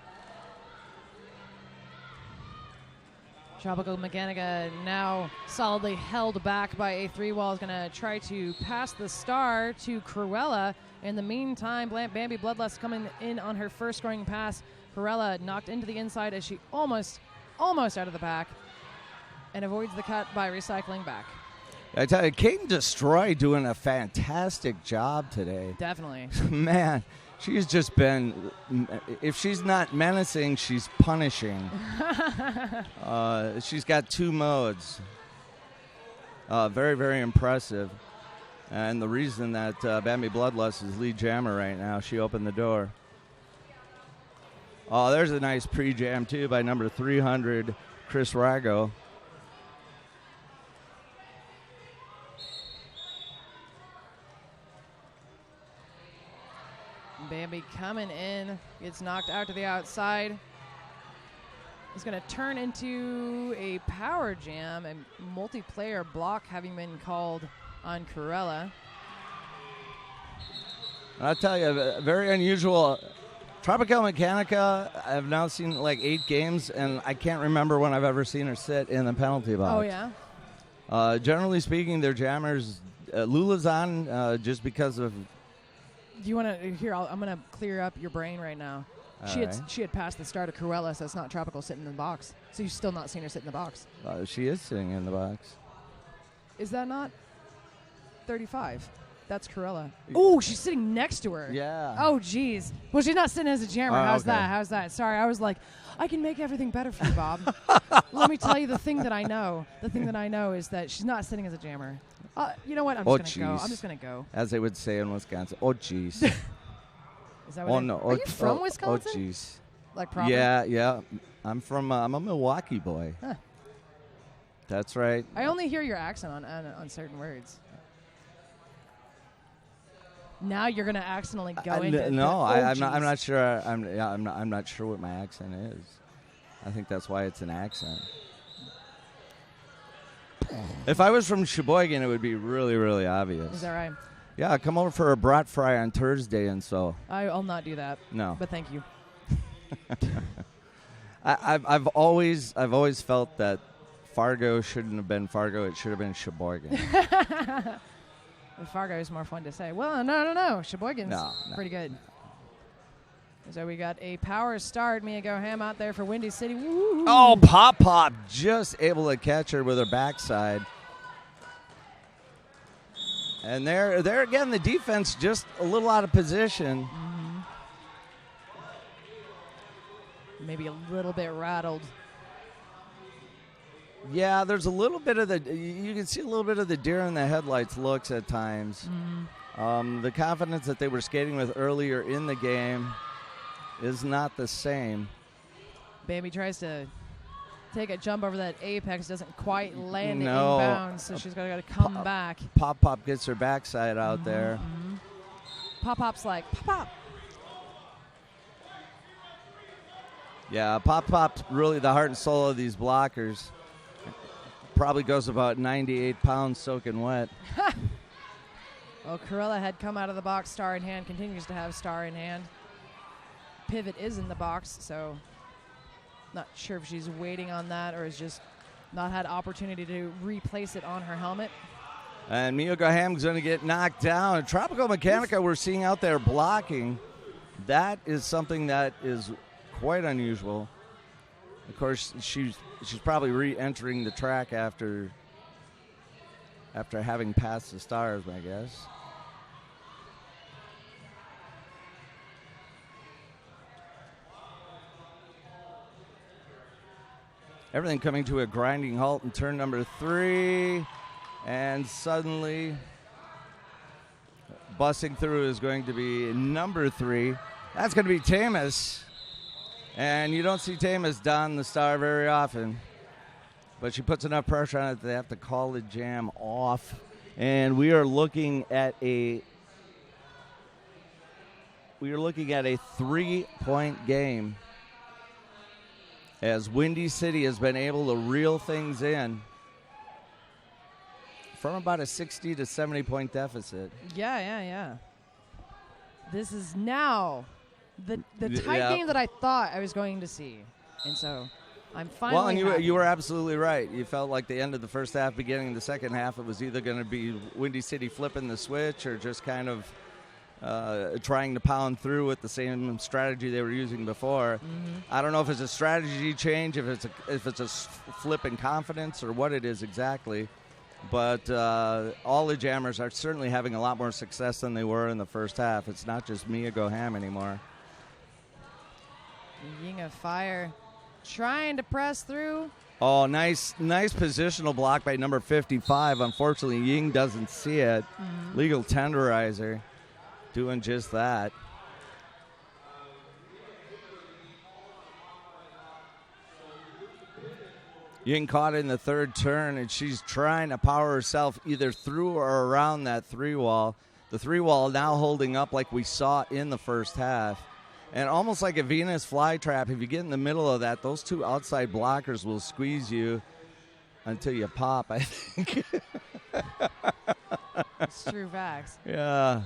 Tropical Mechanica now solidly held back by a 3-wall. Is going to try to pass the star to Cruella. In the meantime, Bambi Bloodlust coming in on her first scoring pass. Cruella knocked into the inside as she almost out of the pack and avoids the cut by recycling back. I tell you, Kate and Destroy doing a fantastic job today. Definitely. Man, she's just been, if she's not menacing, she's punishing. She's got 2 modes. Very, very impressive. And the reason that Bambi Bloodlust is lead jammer right now, she opened the door. Oh, there's a nice pre-jam, too, by number 300, Chris Rago. Bambi coming in, gets knocked out to the outside. It's going to turn into a power jam, a multiplayer block having been called on Cruella. I'll tell you, very unusual. Tropical Mechanica, I've now seen like 8 games, and I can't remember when I've ever seen her sit in the penalty box. Oh, yeah? Generally speaking, their jammers, Lula's on just because of... Do you want to hear? I'm going to clear up your brain right now. She had passed the star to Cruella, so it's not Tropical sitting in the box. So you've still not seen her sit in the box. She is sitting in the box. Is that not 35? That's Cruella. Oh, she's sitting next to her. Yeah. Oh, geez. Well, she's not sitting as a jammer. How's okay. that? How's that? Sorry, I was like, I can make everything better for you, Bob. Let me tell you the thing that I know. The thing that I know is that she's not sitting as a jammer. You know what? I'm just going to go. I'm just going to go. As they would say in Wisconsin. Oh, jeez. Is that what no. Are you from Wisconsin? Oh, jeez. Like proper? Yeah. I'm a Milwaukee boy. Huh. That's right. I only hear your accent on certain words. Now you're gonna accidentally go into no. I'm not sure. I'm not sure what my accent is. I think that's why it's an accent. If I was from Sheboygan, it would be really, really obvious. Is that right? Yeah, come over for a brat fry on Thursday, and so. I'll not do that. No. But thank you. I've always felt that Fargo shouldn't have been Fargo. It should have been Sheboygan. Well, Fargo is more fun to say. Well, no. Sheboygan's pretty good. So we got a power start. Mia Go Ham out there for Windy City. Woo-hoo. Oh, Pop just able to catch her with her backside. And there again, the defense just a little out of position. Mm-hmm. Maybe a little bit rattled. Yeah, there's a little bit of you can see a little bit of the deer in the headlights looks at times. Mm-hmm. The confidence that they were skating with earlier in the game is not the same. Bambi tries to take a jump over that apex, doesn't quite land it No. inbounds, so she's got to come back. Pop gets her backside out there. Mm-hmm. Pop's like, Pop. Yeah, Pop's really the heart and soul of these blockers. Probably goes about 98 pounds soaking wet. Well, Cruella had come out of the box, star in hand, continues to have star in hand. Pivot is in the box, so not sure if she's waiting on that or has just not had opportunity to replace it on her helmet. And Mia Gaham's going to get knocked down. Tropical Mechanica we're seeing out there blocking. That is something that is quite unusual. Of course, she's probably re-entering the track after having passed the stars, I guess. Everything coming to a grinding halt in turn number 3. And suddenly, busting through is going to be number 3. That's going to be Tamus. And you don't see Tamus don the star very often. But she puts enough pressure on it that they have to call the jam off. And we are looking at a we are looking at a 3-point game as Windy City has been able to reel things in from about a 60 to 70 point deficit. Yeah. This is now the tight game that I thought I was going to see. And so I'm finally Well, and happy. you were absolutely right. You felt like the end of the first half, beginning of the second half, it was either going to be Windy City flipping the switch or just kind of trying to pound through with the same strategy they were using before. I don't know if it's a strategy change, if it's a flip in confidence, or what it is exactly. But all the jammers are certainly having a lot more success than they were in the first half. It's not just Mia Go Ham anymore. Ying of Fire trying to press through. Oh, nice positional block by number 55. Unfortunately, Ying doesn't see it. Legal tenderizer doing just that. Ying caught in the third turn, and she's trying to power herself either through or around that 3-wall. The 3-wall now holding up like we saw in the first half. And almost like a Venus flytrap, if you get in the middle of that, those two outside blockers will squeeze you until you pop, I think. It's true facts. Yeah.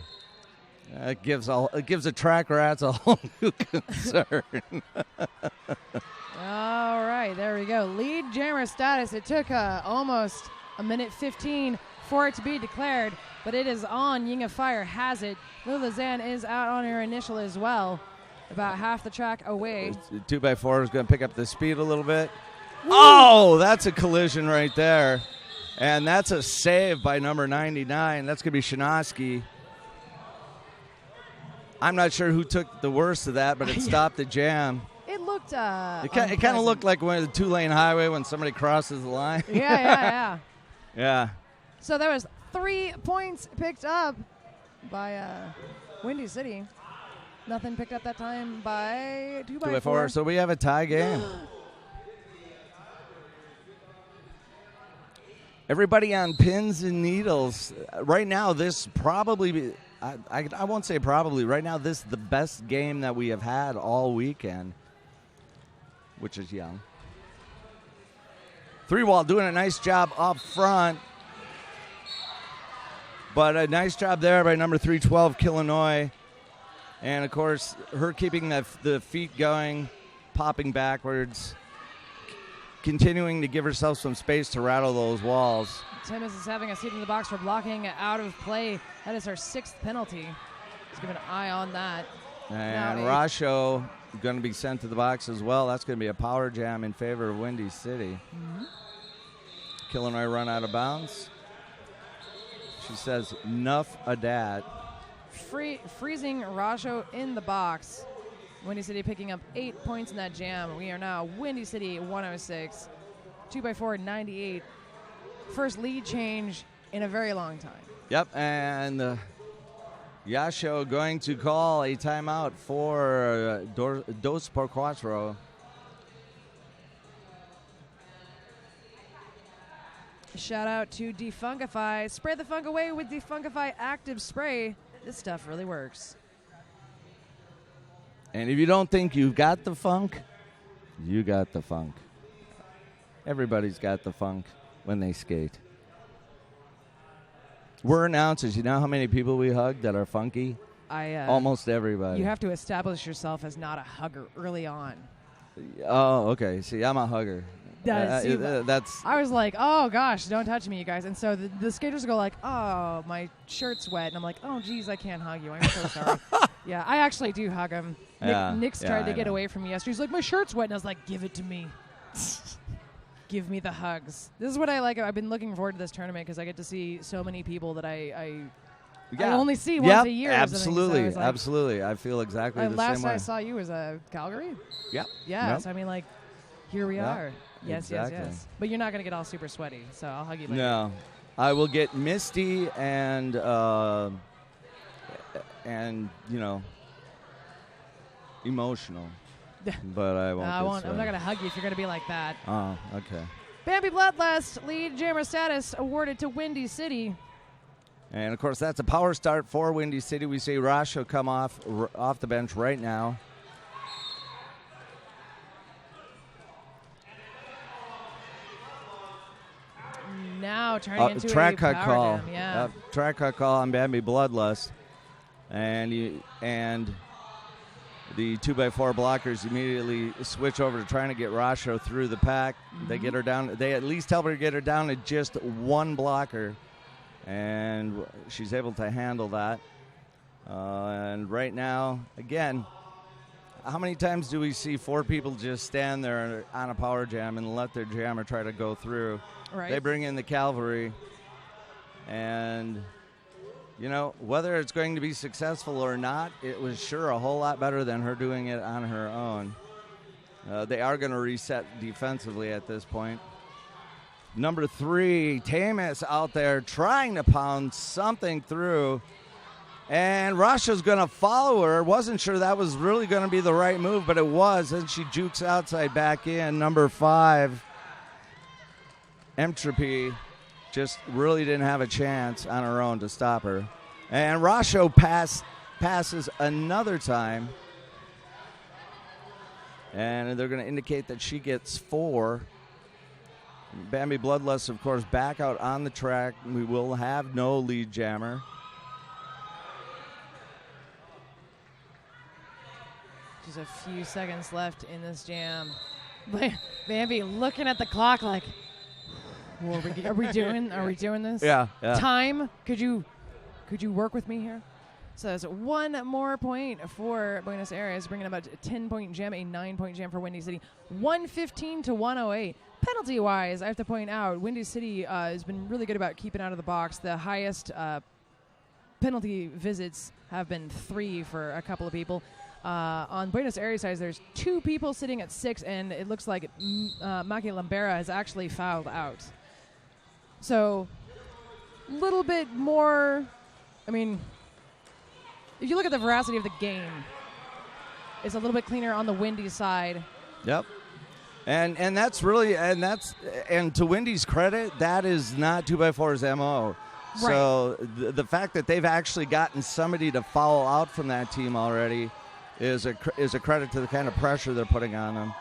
It gives a track rats a whole new concern. All right, there we go. Lead jammer status. It took almost a minute 15 for it to be declared, but it is on. Ying of Fire has it. Lula Zan is out on her initial as well, about half the track away. 2x4 is going to pick up the speed a little bit. Woo! Oh, that's a collision right there. And that's a save by number 99. That's going to be Shinosky. I'm not sure who took the worst of that, but it stopped the jam. It looked It kind of looked like one of the 2-lane highway when somebody crosses the line. Yeah. Yeah. So there was 3 points picked up by Windy City. Nothing picked up that time by 2x4. So we have a tie game. Everybody on pins and needles. Right now, this probably, I won't say probably, right now this is the best game that we have had all weekend, which is young. 3-wall doing a nice job up front, but a nice job there by number 312, Illinois. And, of course, her keeping the feet going, popping backwards, continuing to give herself some space to rattle those walls. Timmons is having a seat in the box for blocking out of play. That is our 6th penalty. Let's give an eye on that. And Rasho going to be sent to the box as well. That's going to be a power jam in favor of Windy City. Illinois run out of bounds. She says, "Nuff a dat." Freezing Rasho in the box. Windy City picking up 8 points in that jam. We are now Windy City 106, 2x4 98. First lead change in a very long time. Yep, and Yasho going to call a timeout for Dos por Cuatro. Shout out to Defunkify. Spray the funk away with Defunkify Active Spray. This stuff really works. And if you don't think you've got the funk, you got the funk. Everybody's got the funk when they skate. We're announcers. You know how many people we hug that are funky? Almost everybody. You have to establish yourself as not a hugger early on. Oh, okay. See, I'm a hugger. That's. I was like, oh gosh, don't touch me, you guys. And so the skaters go like, oh, my shirt's wet, and I'm like, oh geez, I can't hug you. I'm so sorry. Yeah, I actually do hug him. Nick's tried to get away from me yesterday. He's like, my shirt's wet, and I was like, give it to me. Give me the hugs. This is what I like. I've been looking forward to this tournament because I get to see so many people that I only see once a year. Absolutely, so absolutely. I feel exactly the same way. Last I saw you was Calgary. Yep. Yeah. Yep. So I mean, like, here we are. Yes, exactly. yes. But you're not going to get all super sweaty, so I'll hug you later. No. I will get misty and emotional. But I won't. I'm not going to hug you if you're going to be like that. Oh, okay. Bambi Bloodlust, lead jammer status awarded to Windy City. And, of course, that's a power start for Windy City. We see Rasho come off the bench right now. Now turning into track a cut power call. jam, yeah. Track cut call on Bambi Bloodlust. And the 2x4 blockers immediately switch over to trying to get Rasho through the pack. They get her down. They at least help her get her down to just one blocker. And she's able to handle that. And right now, again, how many times do we see 4 people just stand there on a power jam and let their jammer try to go through? Right. They bring in the cavalry. And, whether it's going to be successful or not, it was sure a whole lot better than her doing it on her own. They are going to reset defensively at this point. Number 3, Tamis out there trying to pound something through. And Rasha's going to follow her. Wasn't sure that was really going to be the right move, but it was. And she jukes outside back in. Number 5, Entropy, just really didn't have a chance on her own to stop her. And Rasho passes another time. And they're going to indicate that she gets 4. Bambi Bloodlust, of course, back out on the track. We will have no lead jammer. Just a few seconds left in this jam. Bambi looking at the clock like, are we doing this? Yeah. Time? Could you work with me here? So there's 1 more point for Buenos Aires, bringing about a 10-point jam, a 9-point jam for Windy City. 115 to 108. Penalty-wise, I have to point out, Windy City has been really good about keeping out of the box. The highest penalty visits have been 3 for a couple of people. On Buenos Aires side, there's 2 people sitting at 6, and it looks like Maki Lambera has actually fouled out. So, a little bit more, if you look at the veracity of the game, it's a little bit cleaner on the Windy side. Yep. And that's really, and to Windy's credit, that is not 2x4's MO. Right. So the fact that they've actually gotten somebody to foul out from that team already is a credit to the kind of pressure they're putting on them.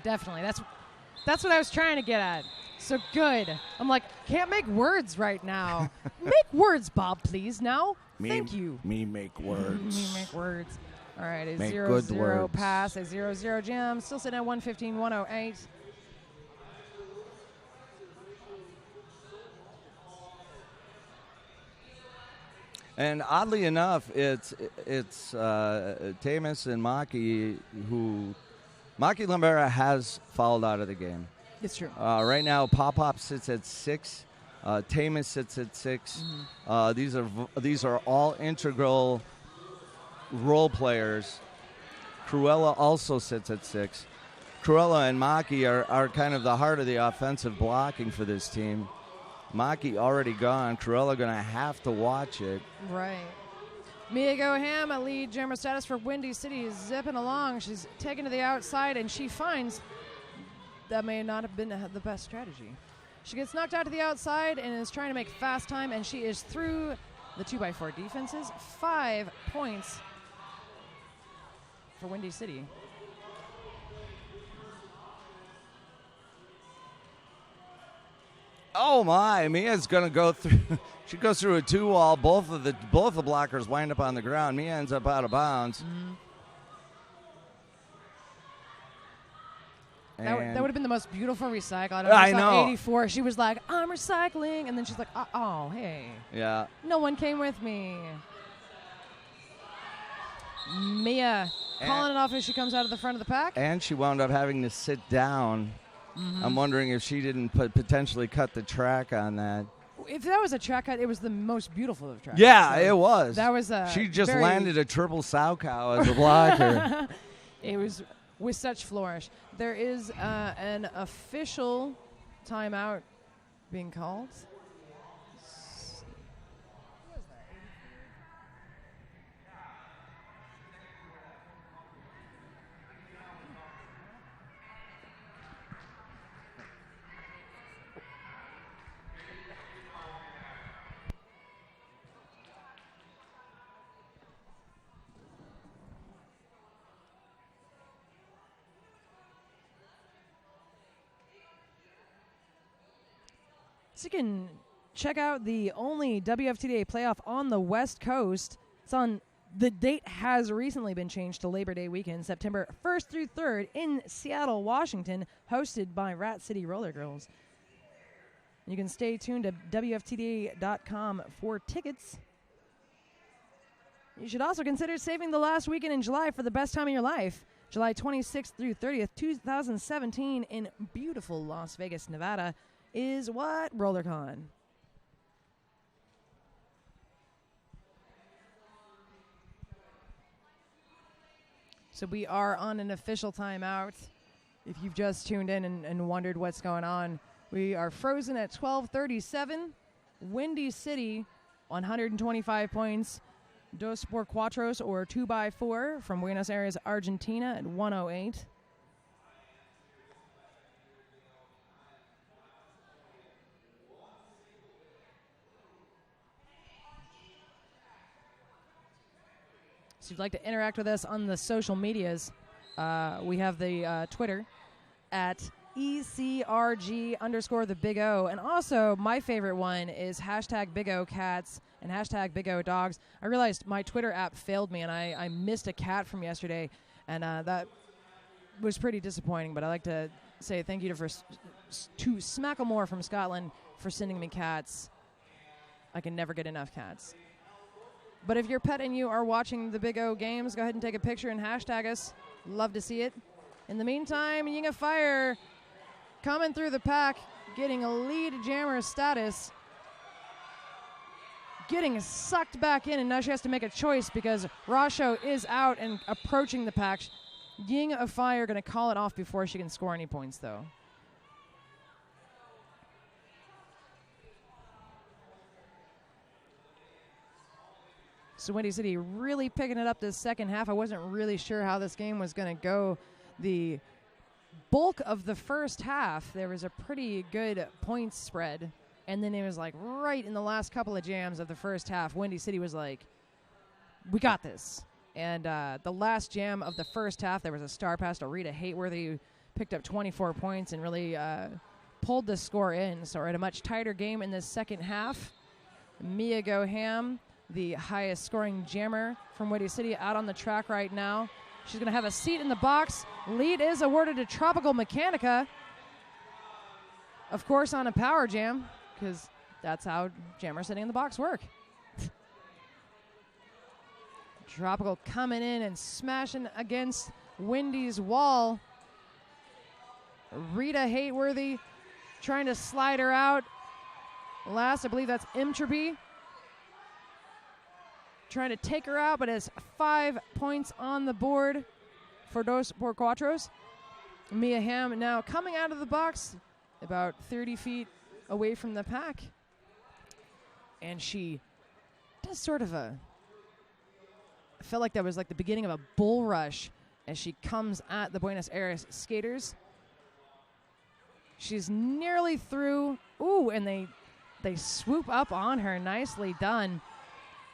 Definitely. That's what I was trying to get at. So good. I'm like, can't make words right now. Make words, Bob, please, now. Thank you. Me make words. Me make words. All right, a make 0-0 pass, a 0-0 jam. Still sitting at 115, 108. And oddly enough, it's Tamis and Maki who Maki Lambera has fouled out of the game. It's true. Right now, Pop sits at 6. Tamis sits at 6. These are all integral role players. Cruella also sits at 6. Cruella and Maki are kind of the heart of the offensive blocking for this team. Maki already gone. Cruella going to have to watch it. Right. Mia Goham, a lead jammer status for Windy City, is zipping along. She's taken to the outside, and she finds that may not have been the best strategy. She gets knocked out to the outside and is trying to make fast time, and she is through the 2x4 defenses. 5 points for Windy City. Oh my! Mia's going to go through. She goes through a 2-wall. Both of the blockers wind up on the ground. Mia ends up out of bounds. Mm-hmm. That would have been the most beautiful recycle. I know. 84. She was like, "I'm recycling," and then she's like, "Oh, hey." Yeah. No one came with me. Mia calling it off as she comes out of the front of the pack. And she wound up having to sit down. Mm-hmm. I'm wondering if she didn't potentially cut the track on that. If that was a track cut, it was the most beautiful of tracks. Yeah, so it was. That was she just landed a triple sow cow as a blocker. It was with such flourish. There is an official timeout being called. So you can check out the only WFTDA playoff on the West Coast. The date has recently been changed to Labor Day weekend, September 1st through 3rd in Seattle, Washington, hosted by Rat City Roller Girls. You can stay tuned to WFTDA.com for tickets. You should also consider saving the last weekend in July for the best time of your life. July 26th through 30th, 2017 in beautiful Las Vegas, Nevada is what? RollerCon. So we are on an official timeout. If you've just tuned in and wondered what's going on, we are frozen at 12:37. Windy City, 125 points. Dos por Cuatros, or 2x4, from Buenos Aires, Argentina, at 108. So if you'd like to interact with us on the social medias, we have the Twitter at ECRG_the Big O. And also, my favorite one is hashtag Big O Cats and hashtag Big O Dogs. I realized my Twitter app failed me, and I missed a cat from yesterday, and that was pretty disappointing. But I'd like to say thank you to Smacklemore from Scotland for sending me cats. I can never get enough cats. But if your pet and you are watching the Big O games, go ahead and take a picture and hashtag us. Love to see it. In the meantime, Ying of Fire coming through the pack, getting a lead jammer status, getting sucked back in, and now she has to make a choice because Rasho is out and approaching the pack. Ying of Fire going to call it off before she can score any points, though. So Windy City really picking it up this second half. I wasn't really sure how this game was going to go. The bulk of the first half, there was a pretty good points spread. And then it was like right in the last couple of jams of the first half, Windy City was like, we got this. And the last jam of the first half, there was a star pass to Rita Hateworthy, who picked up 24 points and really pulled the score in. So we're at a much tighter game in this second half. Mia Goham, the highest scoring jammer from Windy City, out on the track right now. She's going to have a seat in the box. Lead is awarded to Tropical Mechanica, of course, on a power jam, because that's how jammers sitting in the box work. Tropical coming in and smashing against Windy's wall. Rita Hateworthy trying to slide her out. Last, I believe that's Imtreby, trying to take her out, but has 5 points on the board for Dos por Cuatros. Mia Hamm now coming out of the box about 30 feet away from the pack. And she does sort of I felt like that was like the beginning of a bull rush as she comes at the Buenos Aires skaters. She's nearly through. Ooh, and they swoop up on her. Nicely done.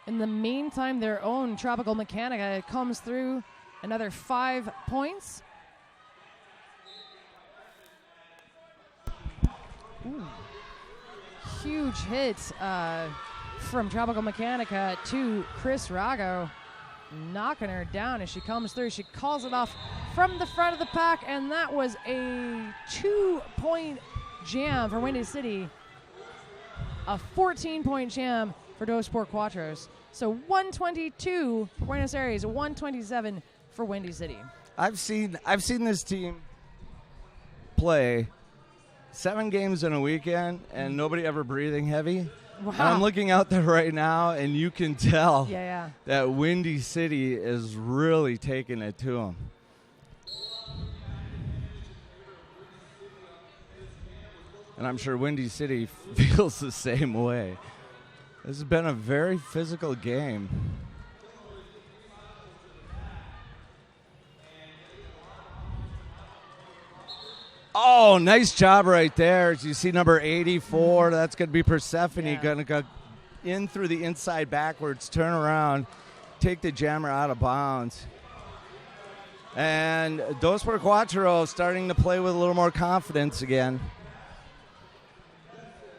In the meantime, their own Tropical Mechanica comes through, another 5 points. Ooh. Huge hit from Tropical Mechanica to Chris Rago, knocking her down as she comes through. She calls it off from the front of the pack, and that was a 2-point jam for Windy City. A 14-point jam for Dos por Cuatros. So 122 for Buenos Aires, 127 for Windy City. I've seen this team play 7 games in a weekend and nobody ever breathing heavy. Wow. And I'm looking out there right now, and you can tell Yeah. that Windy City is really taking it to them. And I'm sure Windy City feels the same way. This has been a very physical game. Oh, nice job right there. As you see number 84, that's going to be Persephone, going to go in through the inside backwards, turn around, take the jammer out of bounds. And Dos por Cuatro starting to play with a little more confidence again.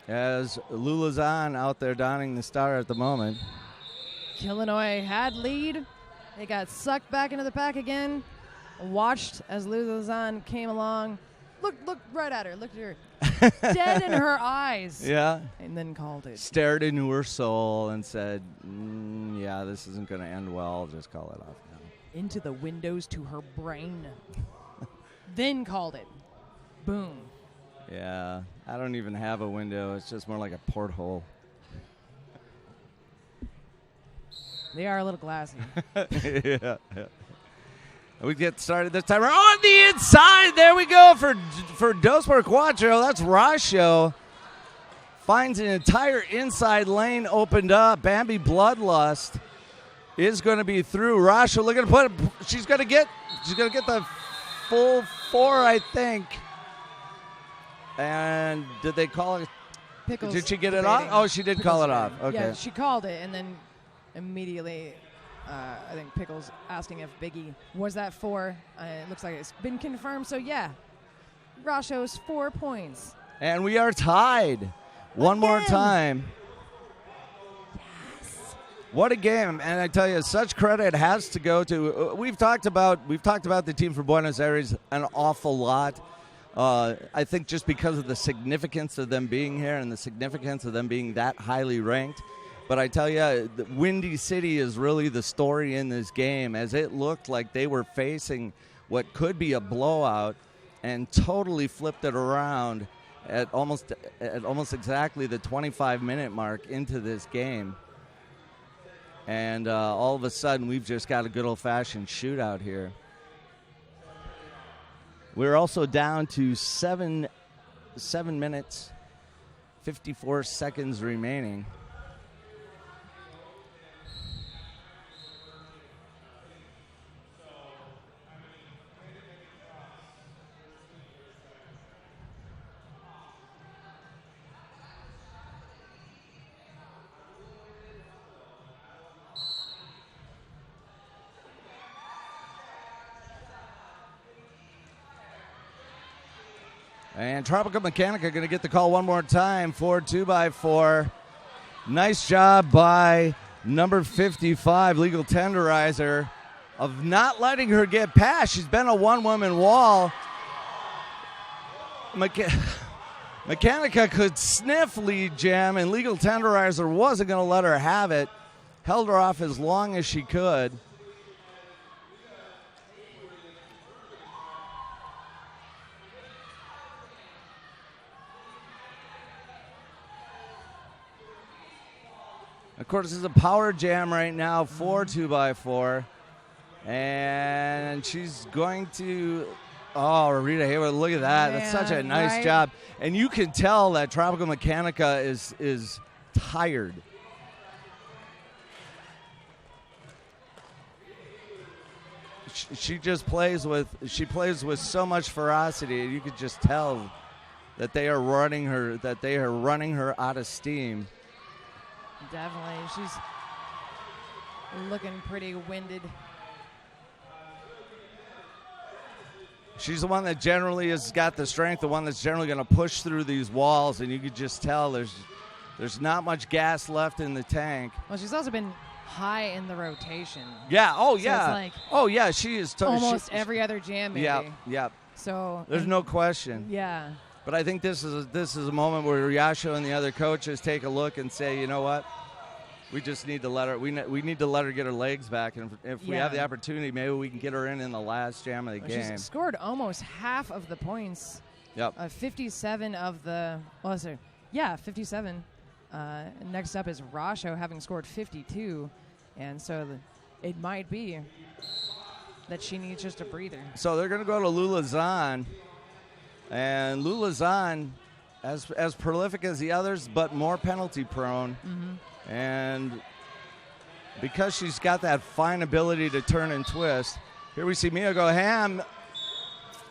as Lulazan out there donning the star at the moment. Illinois had lead. They got sucked back into the pack again. Watched as Lulazan came along. Looked right at her. Looked at her dead in her eyes. Yeah. And then called it. Stared into her soul and said, yeah, this isn't going to end well. Just call it off now. Into the windows to her brain. Then called it. Boom. Yeah. I don't even have a window. It's just more like a porthole. They are a little glassy. Yeah. We get started this time. We're on the inside. There we go for Dos por Cuatro. That's Rasho. Finds an entire inside lane opened up. Bambi Bloodlust is going to be through. Rasho looking to put it. She's going to get the full 4, I think. And did they call it? Pickles did she get it debating. off? Oh, she did Pickles call it debating. off. Okay. Yeah, she called it, and then immediately, I think Pickles asking if Biggie was that 4. It looks like it's been confirmed. So yeah, Rasho's 4 points. And we are tied. One more time. Yes. What a game. And I tell you, such credit has to go to we've talked about the team from Buenos Aires an awful lot. I think just because of the significance of them being here and the significance of them being that highly ranked. But I tell you, Windy City is really the story in this game, as it looked like they were facing what could be a blowout and totally flipped it around at almost exactly the 25-minute mark into this game. And all of a sudden, we've just got a good old-fashioned shootout here. We're also down to 7 minutes, 54 seconds remaining. And Tropical Mechanica going to get the call one more time for 2x4. Nice job by number 55, Legal Tenderizer, of not letting her get past. She's been a one-woman wall. Mechanica could sniff Lead Jam, and Legal Tenderizer wasn't going to let her have it. Held her off as long as she could. Of course, this is a power jam right now for 2x4. And she's going to... Oh, Rita Hayward, look at that. Man, that's such a nice right? job. And you can tell that Tropical Mechanica is tired. She just plays with so much ferocity. You could just tell that they are running her out of steam. Definitely. She's looking pretty winded. She's the one that generally has got the strength, the one that's generally going to push through these walls, and you could just tell there's not much gas left in the tank. Well, she's also been high in the rotation. Yeah. Oh, So yeah. it's like oh, yeah. She is almost every other jam, maybe. Yeah. Yeah. So there's no question. Yeah. But I think this is a moment where Yasho and the other coaches take a look and say, you know what? We just need to let her. We need to let her get her legs back, and if we have the opportunity, maybe we can get her in the last jam of the game. She's scored almost half of the points. Yep. 57 of the. Oh, sorry. Yeah, 57. Next up is Rasho, having scored 52, and so it might be that she needs just a breather. So they're going to go to Lulazan, and Lulazan, as prolific as the others, but more penalty prone. Mm-hmm. And because she's got that fine ability to turn and twist, here we see Mia go ham.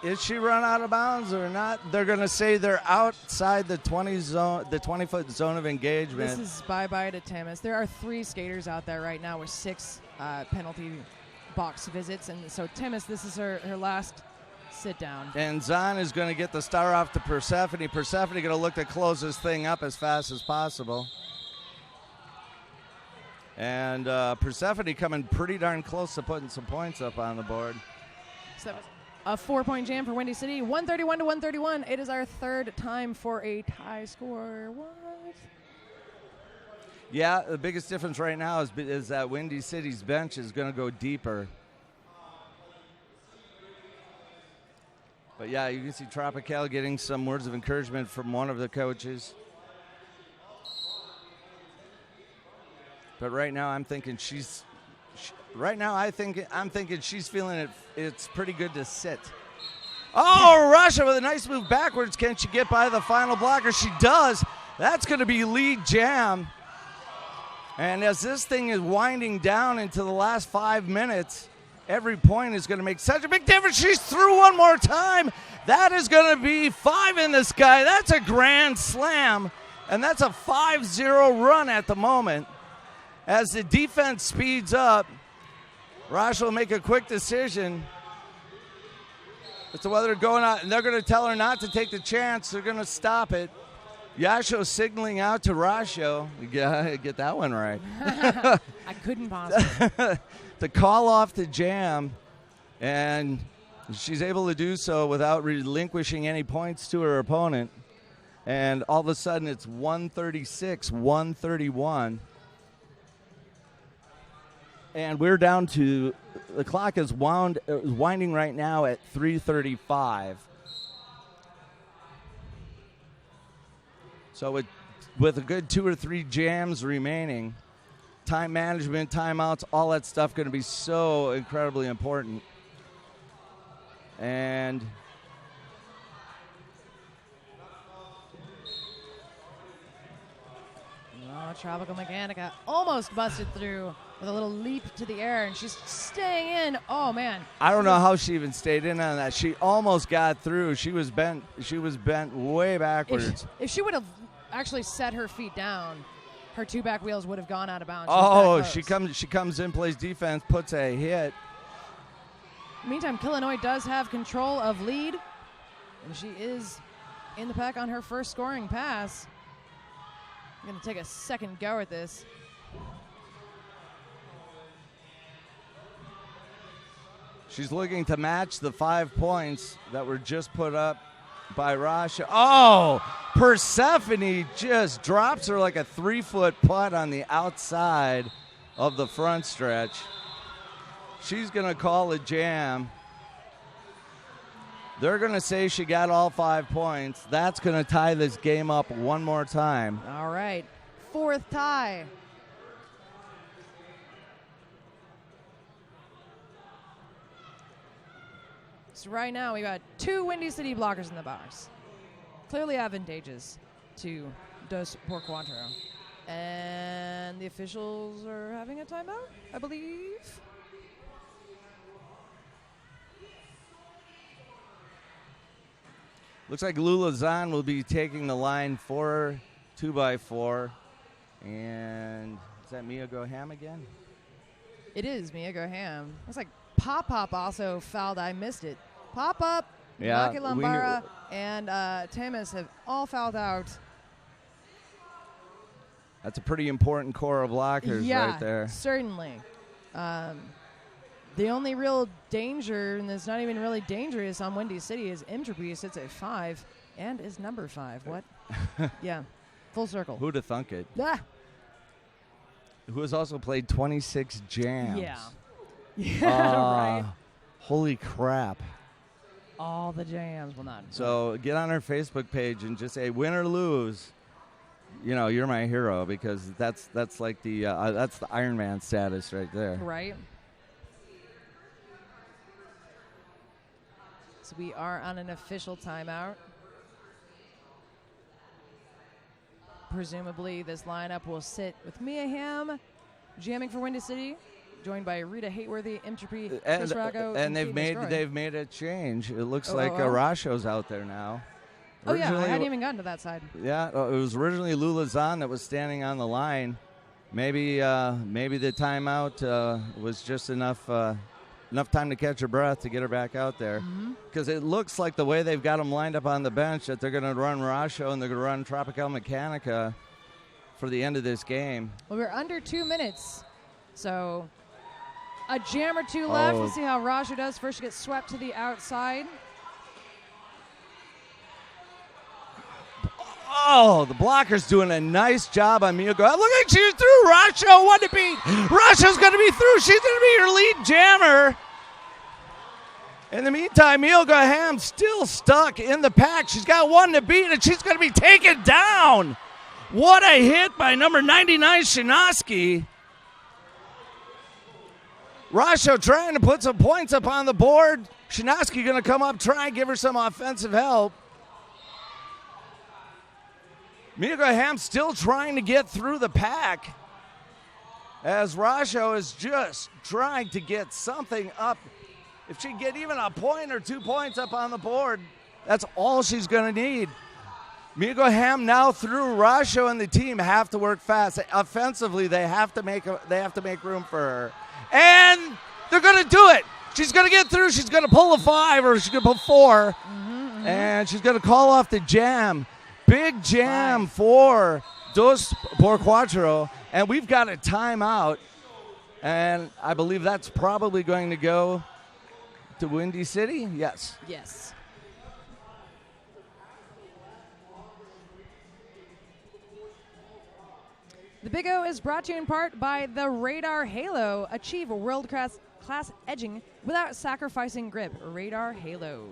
Is she run out of bounds or not? They're going to say they're outside the 20-foot zone of engagement. This is bye-bye to Temis. There are 3 skaters out there right now with 6 penalty box visits. And so Temis, this is her last Sit down. And Zahn is going to get the star off to Persephone. Persephone going to look to close this thing up as fast as possible. And Persephone coming pretty darn close to putting some points up on the board. So that was a 4-point jam for Windy City. 131 to 131. It is our third time for a tie score. What? Yeah, the biggest difference right now is that Windy City's bench is going to go deeper. But yeah, you can see Tropical getting some words of encouragement from one of the coaches. But right now, I'm thinking I'm thinking she's feeling it. It's pretty good to sit. Oh, Russia with a nice move backwards. Can she get by the final blocker? She does. That's going to be lead jam. And as this thing is winding down into the last 5 minutes, every point is going to make such a big difference. She's through one more time. That is going to be 5 in the sky. That's a grand slam. And that's a 5-0 run at the moment. As the defense speeds up, Rasha will make a quick decision as to whether they're going out, and they're going to tell her not to take the chance. They're going to stop it. Yasho signaling out to Rasho. Get that one right. I couldn't possibly. To call off the jam, and she's able to do so without relinquishing any points to her opponent. And all of a sudden, it's 136, 131. And we're down to, the clock is winding right now at 3:35. So with a good 2 or 3 jams remaining, time management, timeouts, all that stuff going to be so incredibly important. And Tropical Mechanica almost busted through with a little leap to the air, and she's staying in. Oh, man. I don't know how she even stayed in on that. She almost got through. She was bent way backwards. If she would have actually set her feet down, her 2 back wheels would have gone out of bounds. She comes in, plays defense, puts a hit. Meantime, Illinois does have control of lead, and she is in the pack on her first scoring pass. I'm going to take a second go at this. She's looking to match the 5 points that were just put up by Rasha. Oh, Persephone just drops her like a 3-foot putt on the outside of the front stretch. She's going to call a jam. They're going to say she got all 5 points. That's going to tie this game up one more time. All right. 4th tie. So right now we got 2 Windy City blockers in the box. Clearly advantageous to Dos por Cuatro. And the officials are having a timeout, I believe. Looks like Lula Zahn will be taking the line for 2x4. And is that Mia Goham again? It is Mia Goham. Looks like Pop-Up also fouled. I missed it. Pop-Up, yeah, Maki Lambara, and Tamas have all fouled out. That's a pretty important core of blockers right there. Certainly. The only real danger, and it's not even really dangerous on Windy City, is Entropy sits at 5 and is number 5. What? Yeah. Full circle. Who'd have thunk it? Ah. Who has also played 26 jams. Yeah. Yeah, right. Holy crap. All the jams. Well, not. So get on our Facebook page and just say, win or lose, you're my hero, because that's like that's the Iron Man status right there. Right. So we are on an official timeout. Presumably this lineup will sit with Mia Hamm jamming for Windy City, joined by Rita Hateworthy, Entropy, Chris Rocco, and they've made a change. It looks like Arasho's out there now. Oh yeah, I hadn't even gotten to that side. Yeah, it was originally Lula Zahn that was standing on the line. Maybe the timeout was just enough enough time to catch her breath to get her back out there. Because it looks like the way they've got them lined up on the bench that they're going to run Rasho and they're going to run Tropical Mechanica for the end of this game. Well, we're under 2 minutes, so a jam or two left. We'll see how Rasho does. First, she gets swept to the outside. Oh, the blocker's doing a nice job on Miyako. Look like she's through. Rasho, what to beat. Rasho's going to be through. She's going to be your lead jammer. In the meantime, Miyako Ham still stuck in the pack. She's got one to beat, and she's going to be taken down. What a hit by number 99, Shinoski. Rasho trying to put some points up on the board. Shinoski going to come up, try and give her some offensive help. Miyako Ham still trying to get through the pack as Rasho is just trying to get something up. If she can get even a point or 2 points up on the board, that's all she's going to need. Miyako Ham now through. Rasho and the team have to work fast. Offensively, they have to make room for her. And they're going to do it. She's going to get through. She's going to pull a 5 or she's going to pull 4. And she's going to call off the jam. Big jam for Dos por Cuatro, and we've got a timeout, and I believe that's probably going to go to Windy City. Yes. Yes. The Big O is brought to you in part by the Radar Halo. Achieve world-class edging without sacrificing grip. Radar Halo.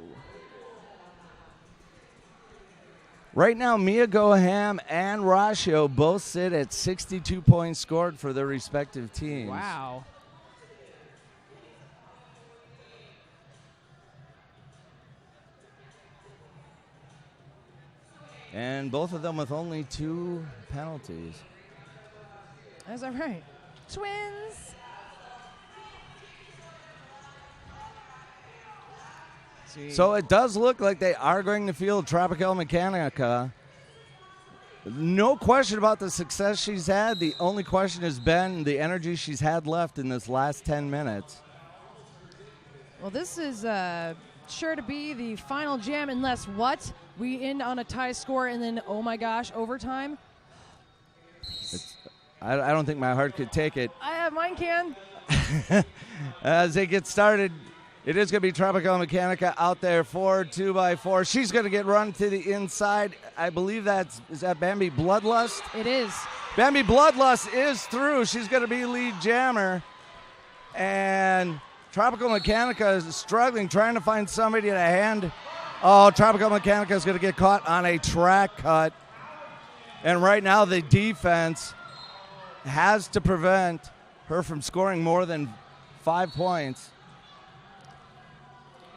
Right now, Miyako Ham and Rasho both sit at 62 points scored for their respective teams. Wow. And both of them with only 2 penalties. Is that right? Twins. So it does look like they are going to field Tropical Mechanica. No question about the success she's had. The only question has been the energy she's had left in this last 10 minutes. Well, this is sure to be the final jam unless what? We end on a tie score and then, oh my gosh, overtime? I don't think my heart could take it. Mine can. As they get started, it is going to be Tropical Mechanica out there for 2x4. She's going to get run to the inside. I believe is that Bambi Bloodlust? It is. Bambi Bloodlust is through. She's going to be lead jammer. And Tropical Mechanica is struggling, trying to find somebody to hand. Oh, Tropical Mechanica is going to get caught on a track cut. And right now the defense has to prevent her from scoring more than 5 points.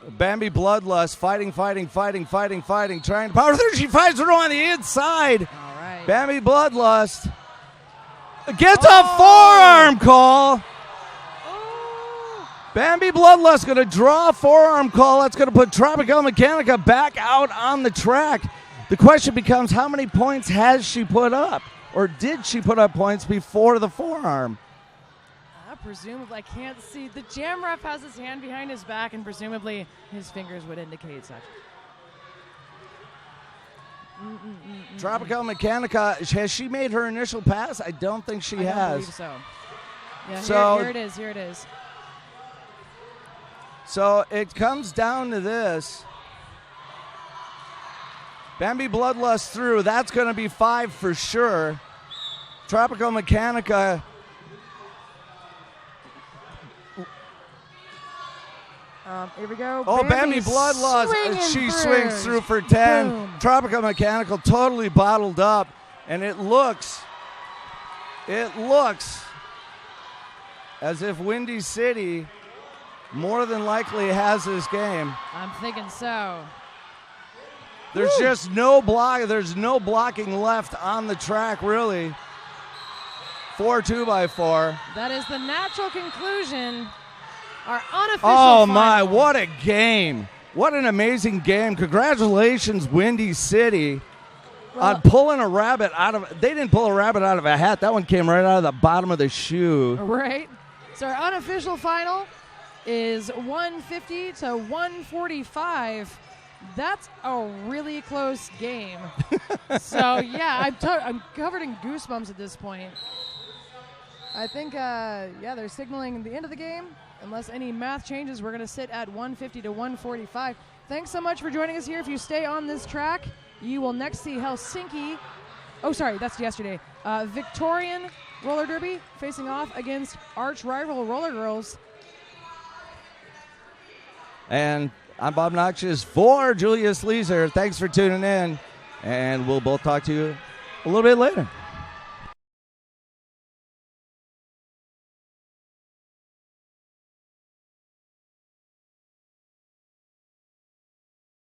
Bambi Bloodlust fighting, trying to power through. She finds her on the inside. All right. Bambi Bloodlust gets a forearm call. Bambi Bloodlust going to draw a forearm call. That's going to put Tropical Mechanica back out on the track. The question becomes, how many points has she put up? Or did she put up points before the forearm? Presumably, I can't see. The jam ref has his hand behind his back, and presumably his fingers would indicate such. Tropical Mechanica, has she made her initial pass? I don't think she has. I believe so. Yeah, here it is. So it comes down to this. Bambi Bloodlust through. That's going to be 5 for sure. Tropical Mechanica. Here we go. Oh, Bambi Bloodlust. She swings through for 10. Boom. Tropical Mechanical totally bottled up. And it looks as if Windy City more than likely has this game. I'm thinking so. There's just no block. There's no blocking left on the track, really. 4 2x4. That is the natural conclusion. Our unofficial Oh, final. my, what a game. What an amazing game. Congratulations, Windy City, on pulling a rabbit out of – they didn't pull a rabbit out of a hat. That one came right out of the bottom of the shoe. Right. So our unofficial final is 150 to 145. That's a really close game. So, yeah, I'm covered in goosebumps at this point. I think, they're signaling the end of the game. Unless any math changes, we're going to sit at 150 to 145. Thanks so much for joining us here. If you stay on this track, you will next see Helsinki. Oh, sorry, that's yesterday. Victorian roller derby facing off against arch rival roller girls. And I'm Bob Noxious for Julius Leeser. Thanks for tuning in, and we'll both talk to you a little bit later.